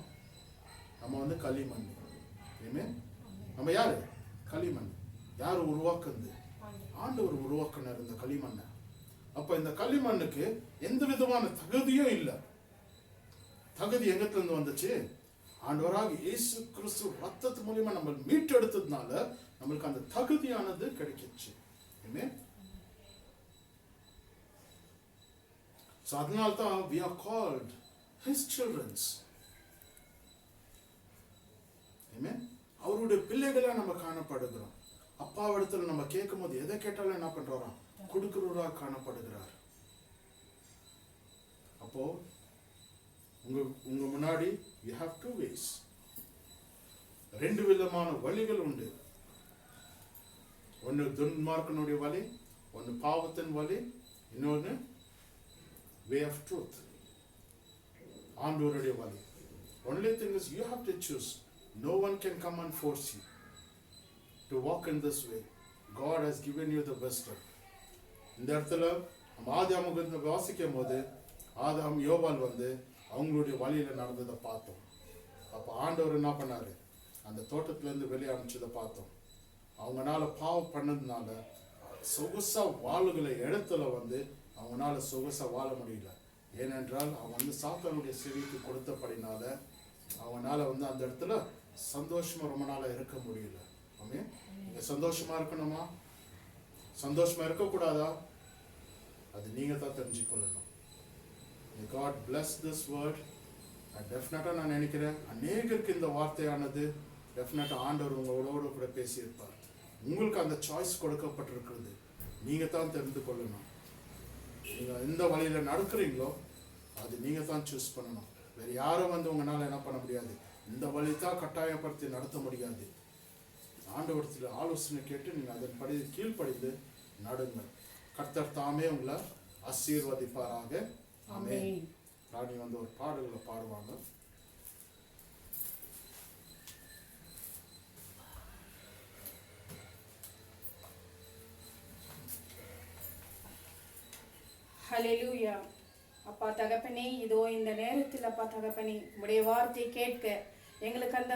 நம்ம வந்து களிமண். Amen. நம்ம யாரு? களிமண். யார் உருவாக்குது? ஆண்டவர் உருவாக்குனார் இந்த களிமண்ணை. அப்ப இந்த களிமண்ணுக்கு எந்த விதமான தகுதியும் இல்லை. தகுதி எங்கத்துல இருந்து வந்துச்சு? ஆண்டவராக இயேசு கிறிஸ்து ரத்தத்து மூலமா நம்ம மீட்டெடுத்ததுனால நம்மளுக்கு அந்த தகுதியானது கிடைக்கிச்சு. Amen. So அதனால்தான் we are called his childrens. Amen. அவருடைய பிள்ளைகளா நம்ம காணப்படுகிறோம். அப்பாவிடத்துல நம்ம கேட்கும் போது எதை கேட்டாலும் என்ன பண்றோம்? கொடுக்கிறவரா காணப்படுகிறார். அப்போ உங்க முன்னாடி you have two ways. ரெண்டு விதமான வழிகள் உண்டு. ஒன்னு துன்மார்க்கனுடைய வழி, ஒன்னு பாவத்தின் வழி, இன்னொன்னு way of truth. ஆண்டவருடைய வழி. Only thing is you have to choose. No one can come and force you to walk in this way. God has given you the wisdom. இந்த இடத்துல நம்ம ஆதியாகமத்தை வாசிக்கும் போது ஆதாம் யோவால் அவங்களுடைய வழியில நடந்ததை பார்த்தோம். அப்ப ஆண்டவர் என்ன பண்ணாரு? அந்த தோட்டத்துல இருந்து வெளியே அனுப்பிச்சதை பார்த்தோம். அவங்கனால பாவம் பண்ணதுனால சொகுசா வாளுகளை இடத்துல அவங்கனால சொகுசா வாழ முடியல. ஏனென்றால் அவங்க சாத்தானுடைய செவிக்கு கொடுத்தபடினால அவங்கனால அந்த இடத்துல சந்தோஷமா ரொம்ப நாளா இருக்க முடியல. ஆமென். நீங்க சந்தோஷமா இருக்கணுமா? சந்தோஷமா இருக்கக்கூடாதா? அது நீங்க தான் தெரிஞ்சுக்கொள்ளணும். God bless this word. டெஃபினட்டா நான் நினைக்கிறேன் அநேகருக்கு இந்த வார்த்தையானது டெஃபினட்டா ஆண்டவர் உங்களோட கூட பேசியிருப்பார். உங்களுக்கு அந்த சாய்ஸ் கொடுக்கப்பட்டிருக்கிறது. நீங்க தான் தெரிந்து கொள்ளணும். நீங்க எந்த வழியில நடக்கிறீங்களோ அது நீங்க தான் சூஸ் பண்ணணும். வேற யாரும் உங்களால என்ன பண்ண முடியாது. இந்த வழி தான் கட்டாயப்படுத்தி நடத்த முடியாது. ஆண்டவரத்தில் ஆலோசனை கேட்டு நீங்க அதன்படி கீழ்ப்படிந்து நடுங்கள். கர்த்தர் தாமே உங்களை ஆசீர்வதிப்பாராக. ஆமென். ராணி ஒரு பாடல்களை பாடுவாங்க. ஹல்லேலூயா. அப்பா தகப்பனே, இதோ இந்த நேரத்தில் அப்பா தகப்பனே உடைய வார்த்தை கேட்க எங்களுக்கு அந்த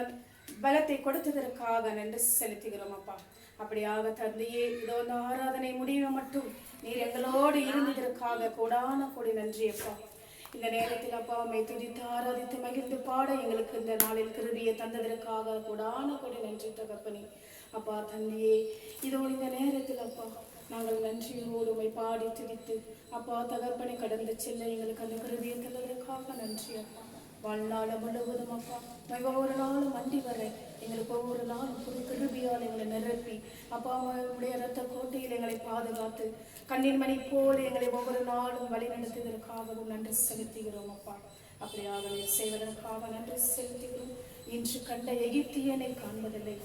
பலத்தை கொடுத்ததற்காக நன்றி செலுத்துகிறோம் அப்பா. அப்படியாக தந்தையே, இதோ இந்த ஆராதனை முடிவு மட்டும் நீர் எங்களோடு இருந்ததற்காக கோடான கோடி நன்றி அப்பா. இந்த நேரத்தில் அப்பா உம்மை துதித்து ஆராதித்து மகிழ்ந்து பாட எங்களுக்கு இந்த நாளில் கிருபையை தந்ததற்காக கோடான கோடி நன்றி தகப்பனே. அப்பா தந்தையே, இதோ இந்த நேரத்தில் அப்பா நாங்கள் நன்றியோடு உம்மை பாடி துதித்து அப்பா தகப்பனை கடந்து செல்ல எங்களுக்கு அந்த கிருபையை தந்ததற்காக நன்றி அப்பா. வாழ்நாள் முழுவதும் அப்பா ஒவ்வொரு நாளும் அண்டி வரை எங்களுக்கு ஒவ்வொரு நாளும் புது கிருபையால் எங்களை நிரப்பி அப்பா உடைய இரத்த கோட்டையில் எங்களை பாதுகாத்து கண்ணீர் மணி போல் எங்களை ஒவ்வொரு நாளும் வழி நடத்துவதற்காகவும் நன்றி செலுத்துகிறோம் அப்பா. அப்படியாக செய்வதற்காக நன்றி செலுத்துகிறோம். இன்று கண்ட எகிப்தியனை காண்பதில்லை,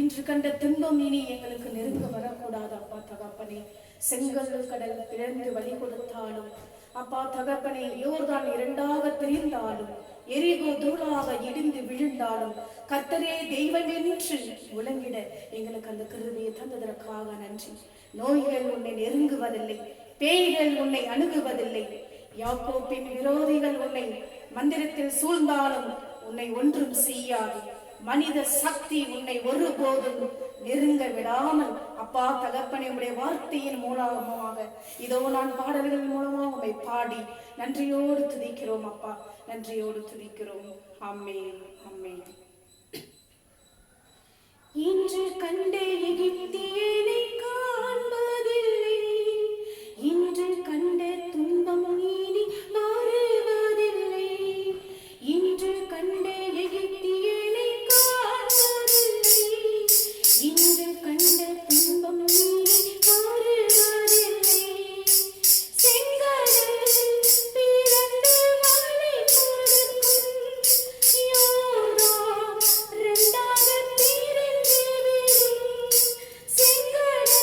இன்று கண்ட துன்பம் இனி எங்களுக்கு நெருங்க வரக்கூடாது அப்பா தகப்பனே. செங்கல் கடல் பிளந்து வழி கொடுத்தாலும் அப்பா தகப்பனே, யோர்தான் இரண்டாக பிரிந்தாலும் எரிகோ தூளாக இடிந்து விழுந்தாலும் கர்த்தரே தெய்வம் என்று முழங்கிட எங்களுக்கு அந்த கிருபையை தந்ததற்காக நன்றி. நோய்கள் உன்னை நெருங்குவதில்லை, பேய்கள் உன்னை அணுகுவதில்லை, யாக்கோப்பின் விரோதிகள் உன்னை மந்திரத்தில் சூழ்ந்தாலும் உன்னை ஒன்றும் செய்யாது. மனித சக்தி உன்னை ஒருபோதும் நெருங்க விடாமல் அப்பா தகப்பனே உடைய வார்த்தையின் மூலமாக இதோ நான் பாடல்கள் மூலமாக உம்மை பாடி நன்றியோடு துதிக்கிறோம் அப்பா, நன்றியோடு துதிக்கிறோம். ஆமென், ஆமென். இன்று கண்ட எகிப்தியனை காண்பதில்லை, இன்று கண்ட துன்பம் இனி மாறுவதில்லை, இன்று கண்ட எகிப்தியனை காண்பதில்லை, இன்று கண்ட துன்பம் இனி மாறுவதில்லை. செங்கடல் பிளந்து வழி கொடுக்கும், யோர்தான் இரண்டாக பிரிந்து விடும். செங்கடல்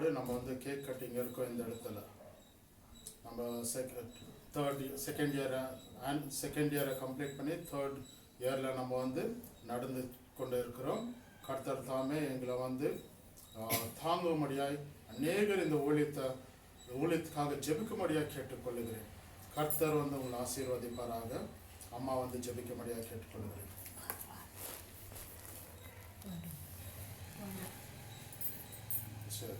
பிற்பாடு நம்ம வந்து கேக் கட்டிங் இருக்கோம் இந்த இடத்துல. நம்ம செகண்ட் இயரை கம்ப்ளீட் பண்ணி தேர்ட் இயரில் நம்ம வந்து நடந்து கொண்டு இருக்கிறோம். கர்த்தர் தாமே எங்களை வந்து தாங்கும்படியாய் அநேகர் இந்த ஊழியத்துக்காக ஜெபிக்கும்படியாக கேட்டுக்கொள்ளுகிறேன். கர்த்தர் வந்து உங்களை ஆசீர்வதிப்பாராக. அம்மா வந்து ஜெபிக்கும்படியாக கேட்டுக்கொள்ளுகிறேன். சரி,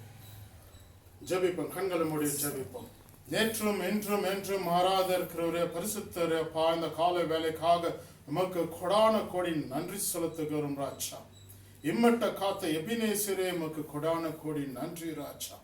ஜெபிப்போம். கண்களை மூடி ஜெபிப்போம். நேற்றும் இன்றும் என்றும் மாறாத இருக்கிறவரே, பரிசுத்தரே, இந்த கால வேலைக்காக உமக்கு கொடான கோடி நன்றி செலுத்துகிறோம் ராஜா. இம்மட்ட காத்த எபினேசரே, உமக்கு கொடான கோடி நன்றி ராஜா.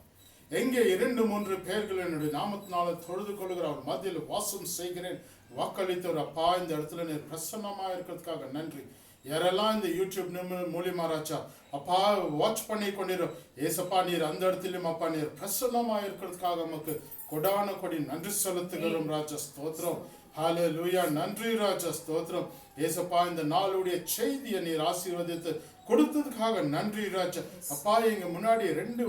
எங்கே 2-3 பேர்கள் என்னுடைய நாமத்தினால தொழுது கொள்ளுகிற அவர் மத்தியில் வாசம் செய்கிறேன் வாக்களித்தவர் அப்பா. இந்த இடத்துல நீர் பிரசன்னமா இருக்கிறதுக்காக நன்றி. யாரெல்லாம் இந்த யூடியூப் மூலியமா ராஜா அப்பா வாட்ச் பண்ணி கொண்டிரும் ஏசப்பா, நீர் அந்த இடத்துலயும் அப்பா நீர் பிரசன்னமா இருக்கிறதுக்காக நமக்கு கொடான கொடி நன்றி செலுத்துகிறோம் ராஜா. ஸ்தோத்திரம். ஹல்லேலூயா. நன்றி ராஜா. ஸ்தோத்திரம். ஏசப்பா, இந்த நாளுடைய செய்தியை நீர் ஆசீர்வதித்து கொடுத்ததுக்காக நன்றி ராஜா. அப்பா, எங்க முன்னாடி 2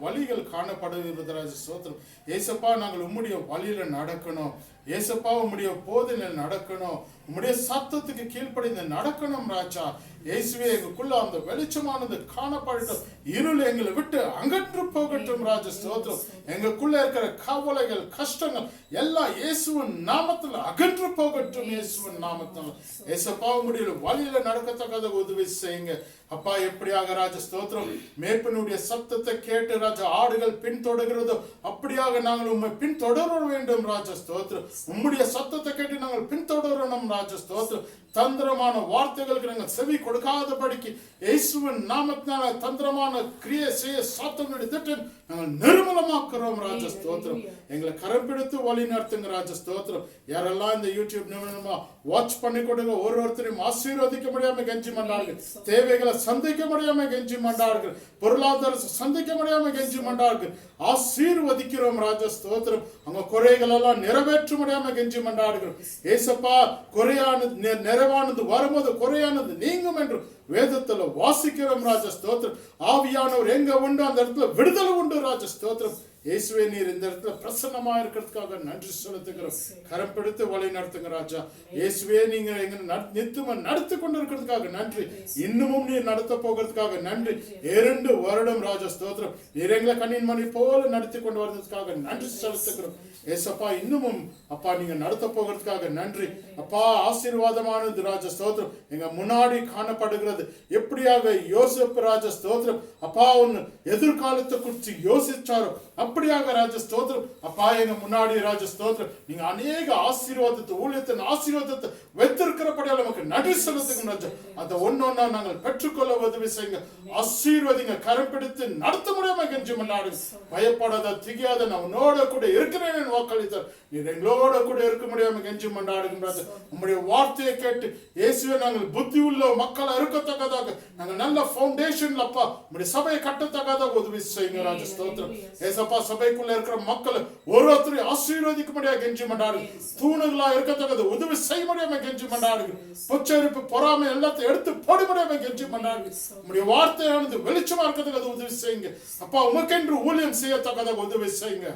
வழிகள் காணப்படுகிறது ராஜா. ஸ்தோத்திரம். ஏசப்பா, நாங்கள் உம்முடைய வழியில நடக்கணும். ஏசப்பா, உம்முடைய போதனையில் நடக்கணும். உம்முடைய சத்தத்துக்கு கீழ்ப்படிந்து நடக்கணும் ராஜா. இயேசுவே, எங்களுக்குள்ள அந்த வெளிச்சமானது காணப்படட்டும். இருள் எங்களை விட்டு அகன்று போகட்டும் ராஜா. ஸ்தோத்திரம். எங்களுக்குள்ள இருக்கிற கவலைகள் கஷ்டங்கள் எல்லாம் இயேசுவின் நாமத்தில் அகன்று போகட்டும். இயேசுவின் நாமத்தில் ஏசப்பா, உம்முடைய வழியில நடக்கத்தக்கத உதவி செய்யுங்க அப்பா. எப்படியாக ராஜா ஸ்தோத்திரம், மேய்ப்பனுடைய சத்தத்தை கேட்டு ராஜா ஆடுகள் பின்தொடர்கிறதோ அப்படியாக நாங்கள் உண்மை பின்தொடர வேண்டும் ராஜா. ஸ்தோத்திரம். உம்முடைய சத்தத்தை கேட்டு நாங்கள் பின்தொடரணும் ராஜா. ஸ்தோத்திரம். தந்திரமான வார்த்தைகளுக்கு நாங்கள் செவி கொடுக்காதபடிக்கு இயேசுவின் நாமத்தினால தந்திரமான கிரியை செய்ய சாத்தனுடைய திட்டம் நாங்கள் நிர்மூலமாக்குறோம் ராஜா. ஸ்தோத்திரம். எங்களை கரம் பிடித்து வழி நடத்துங்க ராஜா. ஸ்தோத்திரம். யாரெல்லாம் இந்த யூடியூப் நிமிடமா வாட்ச் பண்ணி கொடுங்க ஒருத்தரையும் ஆசீர்வதிக்க முடியாம கெஞ்சி மண்டார்கள். தேவைகளை சந்திக்க முடியாம கெஞ்சி மண்டார்கள். பொருளாதார சந்திக்க முடியாம கெஞ்சி மண்டார்கள். ஆசீர்வதிக்கிறோம் ராஜா. ஸ்தோத்திரம். அவங்க குறைகள் எல்லாம் நிறைவேற்ற முடியாம கெஞ்சி மண்டார்கள். ஏசப்பா, குறையானது நிறைவானது வரும்போது குறையானது நீங்கும் என்று வேதத்துல வாசிக்கிறோம் ராஜா. ஸ்தோத்திரம். ஆவியானவர் எங்க உண்டு அந்த இடத்துல விடுதலை உண்டு ராஜா. ஸ்தோத்திரம். இயேசுவே, நீர் இந்த இடத்துல பிரசன்னமா இருக்கிறதுக்காக நன்றி செலுத்துகிறோம். கரம் பிடித்து வழி நடத்துங்க ராஜா. இயேசுவே, நீங்க எங்க நித்தமா நடத்தி கொண்டு இருக்கிறதுக்காக நன்றி. இன்னமும் நீர் நடத்த போகிறதுக்காக நன்றி. 2 வருடம் ராஜா. ஸ்தோத்திரம். நீர் எங்களை கண்ணின் மணி போல நடத்தி கொண்டு வர்றதுக்காக நன்றி செலுத்துகிறோம். ஏசப்பா, இன்னமும் அப்பா நீங்க நடத்த போகிறதுக்காக நன்றி அப்பா. ஆசீர்வாதமானது ராஜா. ஸ்தோத்திரம். எங்க முன்னாடி காணப்படுகிறது. எப்படியாக யோசிப்பு ராஜா. ஸ்தோத்திரம். அப்பா, ஒன்னு எதிர்காலத்தை குறித்து யோசிச்சாரோ அப்படியாக ராஜா. ஸ்தோத்திரம். அப்பா, எங்க முன்னாடி ராஜா. ஸ்தோத்திரம். நீங்க அநேக ஆசீர்வாதத்தை ஊழியத்தின் ஆசீர்வாதத்தை வைத்திருக்கிறபடியால் நமக்கு நன்றி செலுத்துங்க ராஜா. அந்த ஒன்னொன்னா நாங்கள் பெற்றுக்கொள்ள உதவி செய்யுங்க. ஆசீர்வதிங்க. கரம் பிடித்து நடத்த முடியாம கெஞ்சி மண்டாடு. பயப்படாத, திகையாத, நான் உன்னோட கூட இருக்கிறேன் வாக்களித்தார். நீர் எங்களோட கூட இருக்க முடியாம கெஞ்சி மண்டாடுங்க ராஜா. உங்களுடைய வார்த்தையை கேட்டு இயேசுவே நாங்கள் புத்தி உள்ள மக்களை இருக்கத்தக்கதாக நாங்கள் நல்ல பவுண்டேஷன்ல அப்பா உங்களுடைய சபையை கட்டத்தக்கதாக உதவி செய்யுங்க ராஜா. ஸ்தோத்திரம். ஏசப்பா, சபைக்குள்ள இருக்கிற மக்களை ஒருத்தரையும் ஆசீர்வதிக்க முடியாது கெஞ்சி மண்டாடு. தூணுகளா இருக்கத்தக்கது உதவி செய்ய முடியாம கெஞ்சி மண்டாடு. பொச்சரிப்பு பொறாமை எல்லாத்தையும் எடுத்து போட முடியாம கெஞ்சி மண்டாடு. உங்களுடைய வார்த்தையானது வெளிச்சமா இருக்கிறதுக்கு உதவி செய்யுங்க அப்பா. உமக்கென்று ஊழியம் செய்யத்தக்கதாக உதவி செய்யுங்க.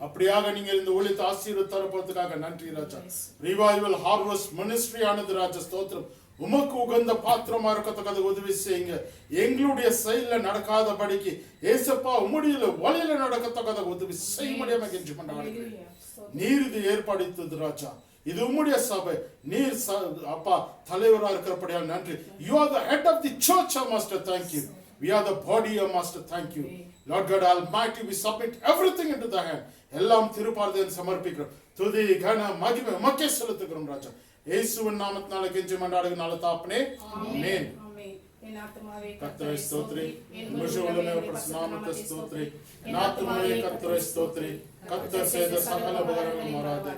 அப்படியாக நீங்கள் இந்த ஊழியத்தை ஆசீர்வாத தரப்போறதுக்காக நன்றி ராஜா. ரிவைவல் ஹார்வெஸ்ட் மினிஸ்ட்ரி ஆனது ராஜா. ஸ்தோத்திரம். உமக்கு உகந்த பாத்திரமா இருக்கத்தக்கது உதவி செய்யுங்க. எங்களுடைய செயல நடக்காதபடிக்கு ஏசப்பா உம்முடைய வழியில நடக்கத்தக்கத உதவி செய்ய முடியாம கெஞ்சி கொண்டாடுங்க. நீர் இது ஏற்படுத்தது ராஜா. இது உம்முடைய சபை. நீர் அப்பா தலைவரா இருக்கிறபடியால் நன்றி. You are the head of the church, master. Thank you. We are the body, master. Thank you. Lord God Almighty, we submit everything into the hand. எல்லாம் திருப்பார்வையில் சமர்ப்பிக்கிறோம். துதி கன மகிமை உமக்கே செலுத்துகிறோம் ராஜா. இயேசுவின் நாமத்தினால கெஞ்சி மண்டாடுகிற நல்ல தாப்பனே. ஆமென். கர்த்தரை ஸ்தோத்திரி. முழுவதுமே பிரசன்னத்தை ஸ்தோத்திரி. நாத்துமே கர்த்தரை ஸ்தோத்திரி. கர்த்தர் செய்த சகல உபகாரங்களும் மாறாது.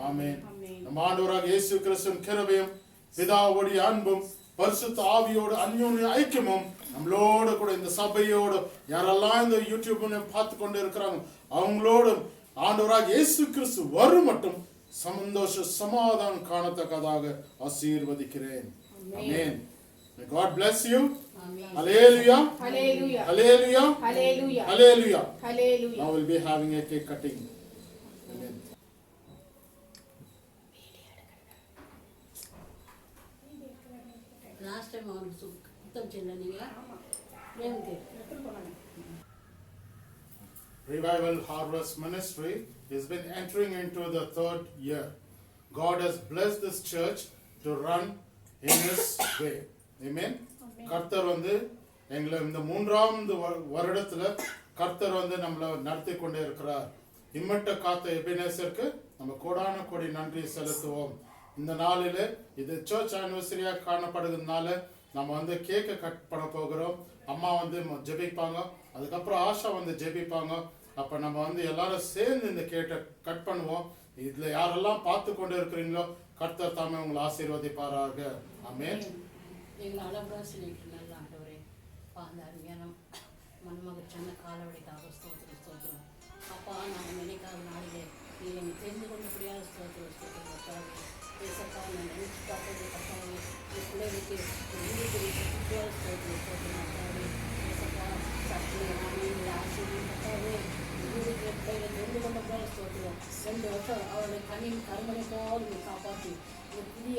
ஆமென். நம் ஆண்டவராகிய இயேசு கிறிஸ்துவின் கிருபையும் பிதாவுடைய அன்பும் பரிசுத்த ஆவியோடு அன்யோன்ய ஐக்கியமும் நம்மளோட கூட இந்த சபையோடு யாரெல்லாம் இந்த யூடியூப் பார்த்து கொண்டு இருக்கிறாங்க அவங்களோடும் ஆண்டவராகிய இயேசு கிறிஸ்து வரும் மட்டும் சந்தோஷ சமாதானம் காணத்தக்கதாக ஆசீர்வதிக்கிறேன். ஆமென். May God bless you. Hallelujah. Hallelujah. Hallelujah. Hallelujah. Hallelujah. Hallelujah. Now we'll be having a cake cutting. Amen. Last time అవును సుఖం చెల్లనిగా ప్రేమకి Revival Harvest Ministry has been entering into the third year. God has blessed this church to run in His way. Amen. கர்த்தர் வந்து எங்களை இந்த மூன்றாவது வருடத்துல கர்த்தர் வந்து நம்மளை நடத்தி கொண்டே இருக்கிறார். இம்மட்ட காத்த எபினேசருக்கு நம்ம கோடான கோடி நன்றி செலுத்துவோம். இந்த நாளில் இது சர்ச் ஆனிவர்சரியாக காணப்படுகிறதுனால நம்ம வந்து கேக்கை கட் பண்ண போகிறோம். அம்மா வந்து ஜெபிப்பாங்க, அதுக்கப்புறம் ஆஷா வந்து ஜெபிப்பாங்க. அப்போ நம்ம வந்து எல்லாரும் சேர்ந்து இந்த கேக்கை கட் பண்ணுவோம். இதில் யாரெல்லாம் பார்த்து கொண்டு இருக்கிறீங்களோ கர்த்தர் தாமே உங்களை ஆசீர்வதிப்பாராக. ஆமென். எங்கள் அளவுராசினிக்கு நல்ல ஆண்டவரே அந்த அருமையான மன்மக சின்ன காலவழிக்காக ஸ்தோத்திரம் அப்பா நாங்கள் நினைக்காத நாளிலே நீ எங்கள் தெரிந்து கொண்டபடியாக ஸ்தோத்திரம் கத்தாவே பேசப்பா நான் நினைச்சு பார்த்தது கத்தாவே என் பிள்ளைகளுக்கு ஸ்தோத்திரம் கத்தாவே பேசப்பா சக்தி நானே ஆசிரியர் கத்தாவே வீடுக்கு பிள்ளைகளை தெரிந்து கொண்டபடியாக ஸ்தோத்திரம் 2 வருஷம் அவருடைய கண்ணின் கருமனை போல் நீ காப்பாற்றி இந்த புதிய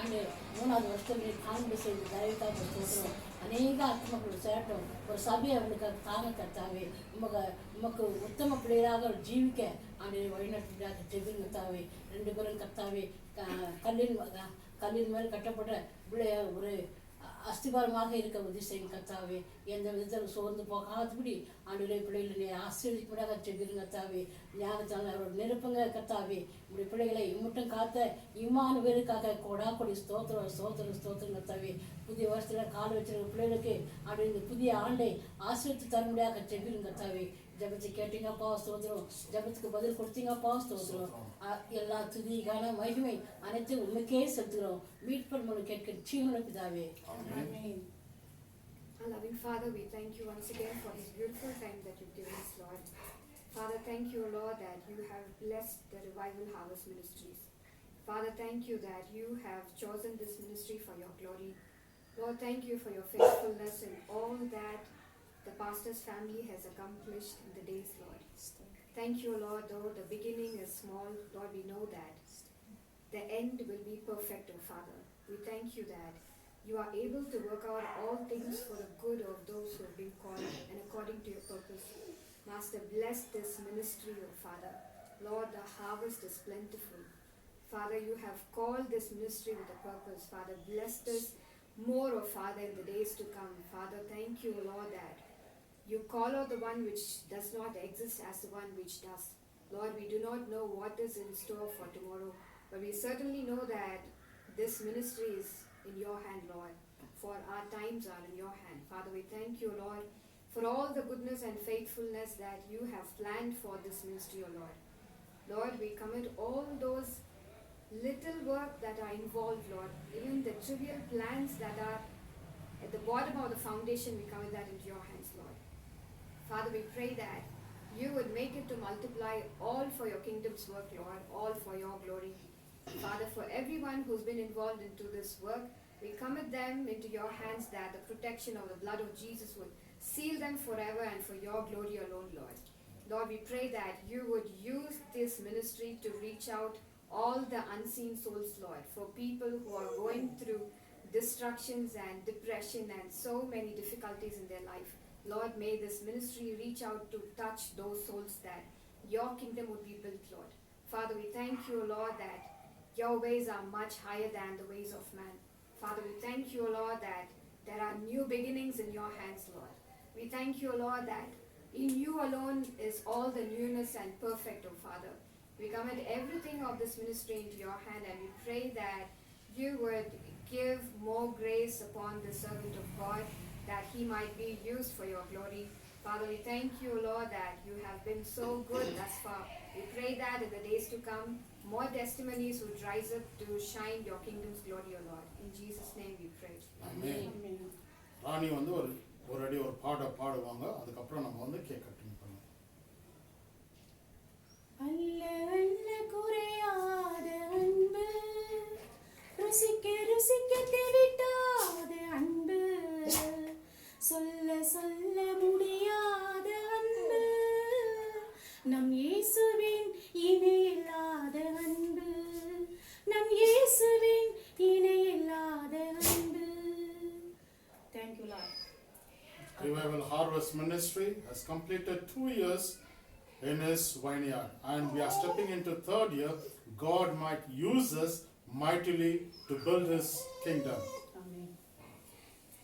ஆண்டு 3வது வருஷத்தில் நீ காண்பு செய்து தயவுக்காக ஸ்தோத்திரம் அநேக ஆத்மக்கள் சேரட்டும் ஒரு சபையை அவளுக்கு தாங்க கத்தாவே உமக்கு உத்தம பிள்ளைகளாக ஜீவிக்க ஆண்டு வழிநடத்துகிறாக ஜெபின் கத்தாவே 2 பேரும் கத்தாவே கல்லின் மேல் கட்டப்பட்ட பிள்ளைய ஒரு அஸ்திபாரமாக இருக்க உதவி செய்யும் கத்தாவே எந்த விதத்தில் சோர்ந்து போகாதபடி ஆண்டுடைய பிள்ளைகளை ஆசீர்வதிப்பதாக ஜெபின் கத்தாவே ஞானத்தால் அவரோட நிரப்புங்க கத்தாவே இப்படி பிள்ளைகளை இம்முட்டும் காத்த இம்மானு பேருக்காக கொடா கொடி ஸ்தோத்திரம் கத்தாவே புதிய வருஷத்தில் கால் வச்சிருக்க பிள்ளைகளுக்கு அப்படி இந்த புதிய ஆண்டை ஆசீர்வதித்து தரும்படியாக ஜெபின் கத்தாவே ஜபத்தை கேட்டீங்கப்பா ஸ்தோத்திரம் ஜபத்துக்கு பதில் கொடுத்தீங்கப்பா ஸ்தோத்திரம் எல்லா துதிகான மகிமை அனைத்தும் உண்மைக்கே செலுத்துகிறோம் மீட்பர் மூலம் கேட்கிற ஜீவன பிதாவே ஆமென். Our loving Father, we thank you once again for this beautiful time that you've given us, Lord. Father, thank you, Lord, that you have blessed the Revival Harvest Ministries. Father, thank you that you have chosen this ministry for your glory. Lord, thank you for your faithfulness in all that the pastor's family has accomplished in the days, Lord. Thank you, Lord, though the beginning is small, Lord, we know that the end will be perfect, oh Father. We thank you that you are able to work out all things for the good of those who have been called and according to your purpose. Master, bless this ministry, oh Father. Lord, the harvest is plentiful. Father, you have called this ministry with a purpose. Father, bless us more, oh Father, in the days to come. Father, thank you, Lord, that you call out the one which does not exist as the one which does. Lord, we do not know what is in store for tomorrow, but we certainly know that this ministry is in your hand, Lord, for our times are in your hand. Father, we thank you, Lord, for all the goodness and faithfulness that you have planned for this ministry, O Lord. Lord, we commit all those little work that are involved, Lord, even the trivial plans that are at the bottom of the foundation, we commit that into your hands, Lord. Father, we pray that you would make it to multiply all for your kingdom's work, Lord, all for your glory. Father, for everyone who's been involved into this work, we commit them into your hands that the protection of the blood of Jesus would seal them forever and for your glory alone, Lord. Lord, we pray that you would use this ministry to reach out all the unseen souls, Lord, for people who are going through destructions and depression and so many difficulties in their life. Lord, may this ministry reach out to touch those souls that your kingdom would be built, Lord. Father, we thank you, Lord, that your ways are much higher than the ways of man. Father, we thank you, Lord, that there are new beginnings in your hands, Lord. We thank you, Lord, that in you alone is all the newness and perfect, oh Father. We commit everything of this ministry into your hand and we pray that you would give more grace upon the servant of God, that he might be used for your glory. Father, we thank you, Lord, that you have been so good thus far. We pray that in the days to come, more testimonies would rise up to shine your kingdom's glory, O Lord. In Jesus' name we pray. Amen. ராணி வந்து ஒரு அடி ஒரு பாடுவாங்க, அதுக்கப்புறம் நம்ம வந்து cake cutting பண்ணுவோம். அல்ல அல்ல குறையாத அன்பு, ருசிக்க ருசிக்க தெவிட்டாத அன்பு, Harvest Ministry has completed 2 years in his vineyard, and we are stepping into 3rd year. God might use us mightily to build his kingdom. Amen.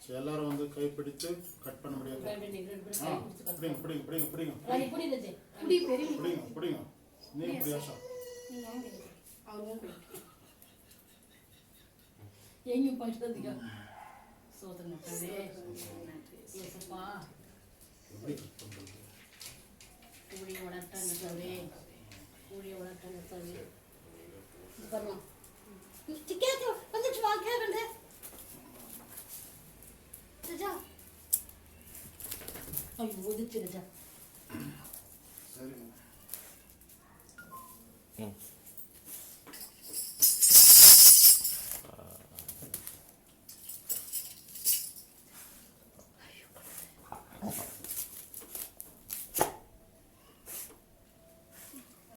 So எல்லாரும் வந்து கைப்பிடித்து கட் பண்ண முடியாது. நீங்க ரெண்டு பேரும் கை பிடிச்சு கட்டு. பிடிங்க. ராணி புரியுது. புடி பெரிய பிடிங்க. நீ இப்படி ஆஷா. அவங்க எங்கேயும் பண்றதுங்க. சோதனை தரே. ஏசப்பா எப்படி கட் பண்றது? ஊழிய வளர்த்தாங்க தரே. ஊழிய வளர்த்தாங்க தரே. பாருங்க. டிக்கெட் வந்துச்சு வா கேரண்ட. ரஜா. ஐயோ வந்துச்சு ரஜா. சரி.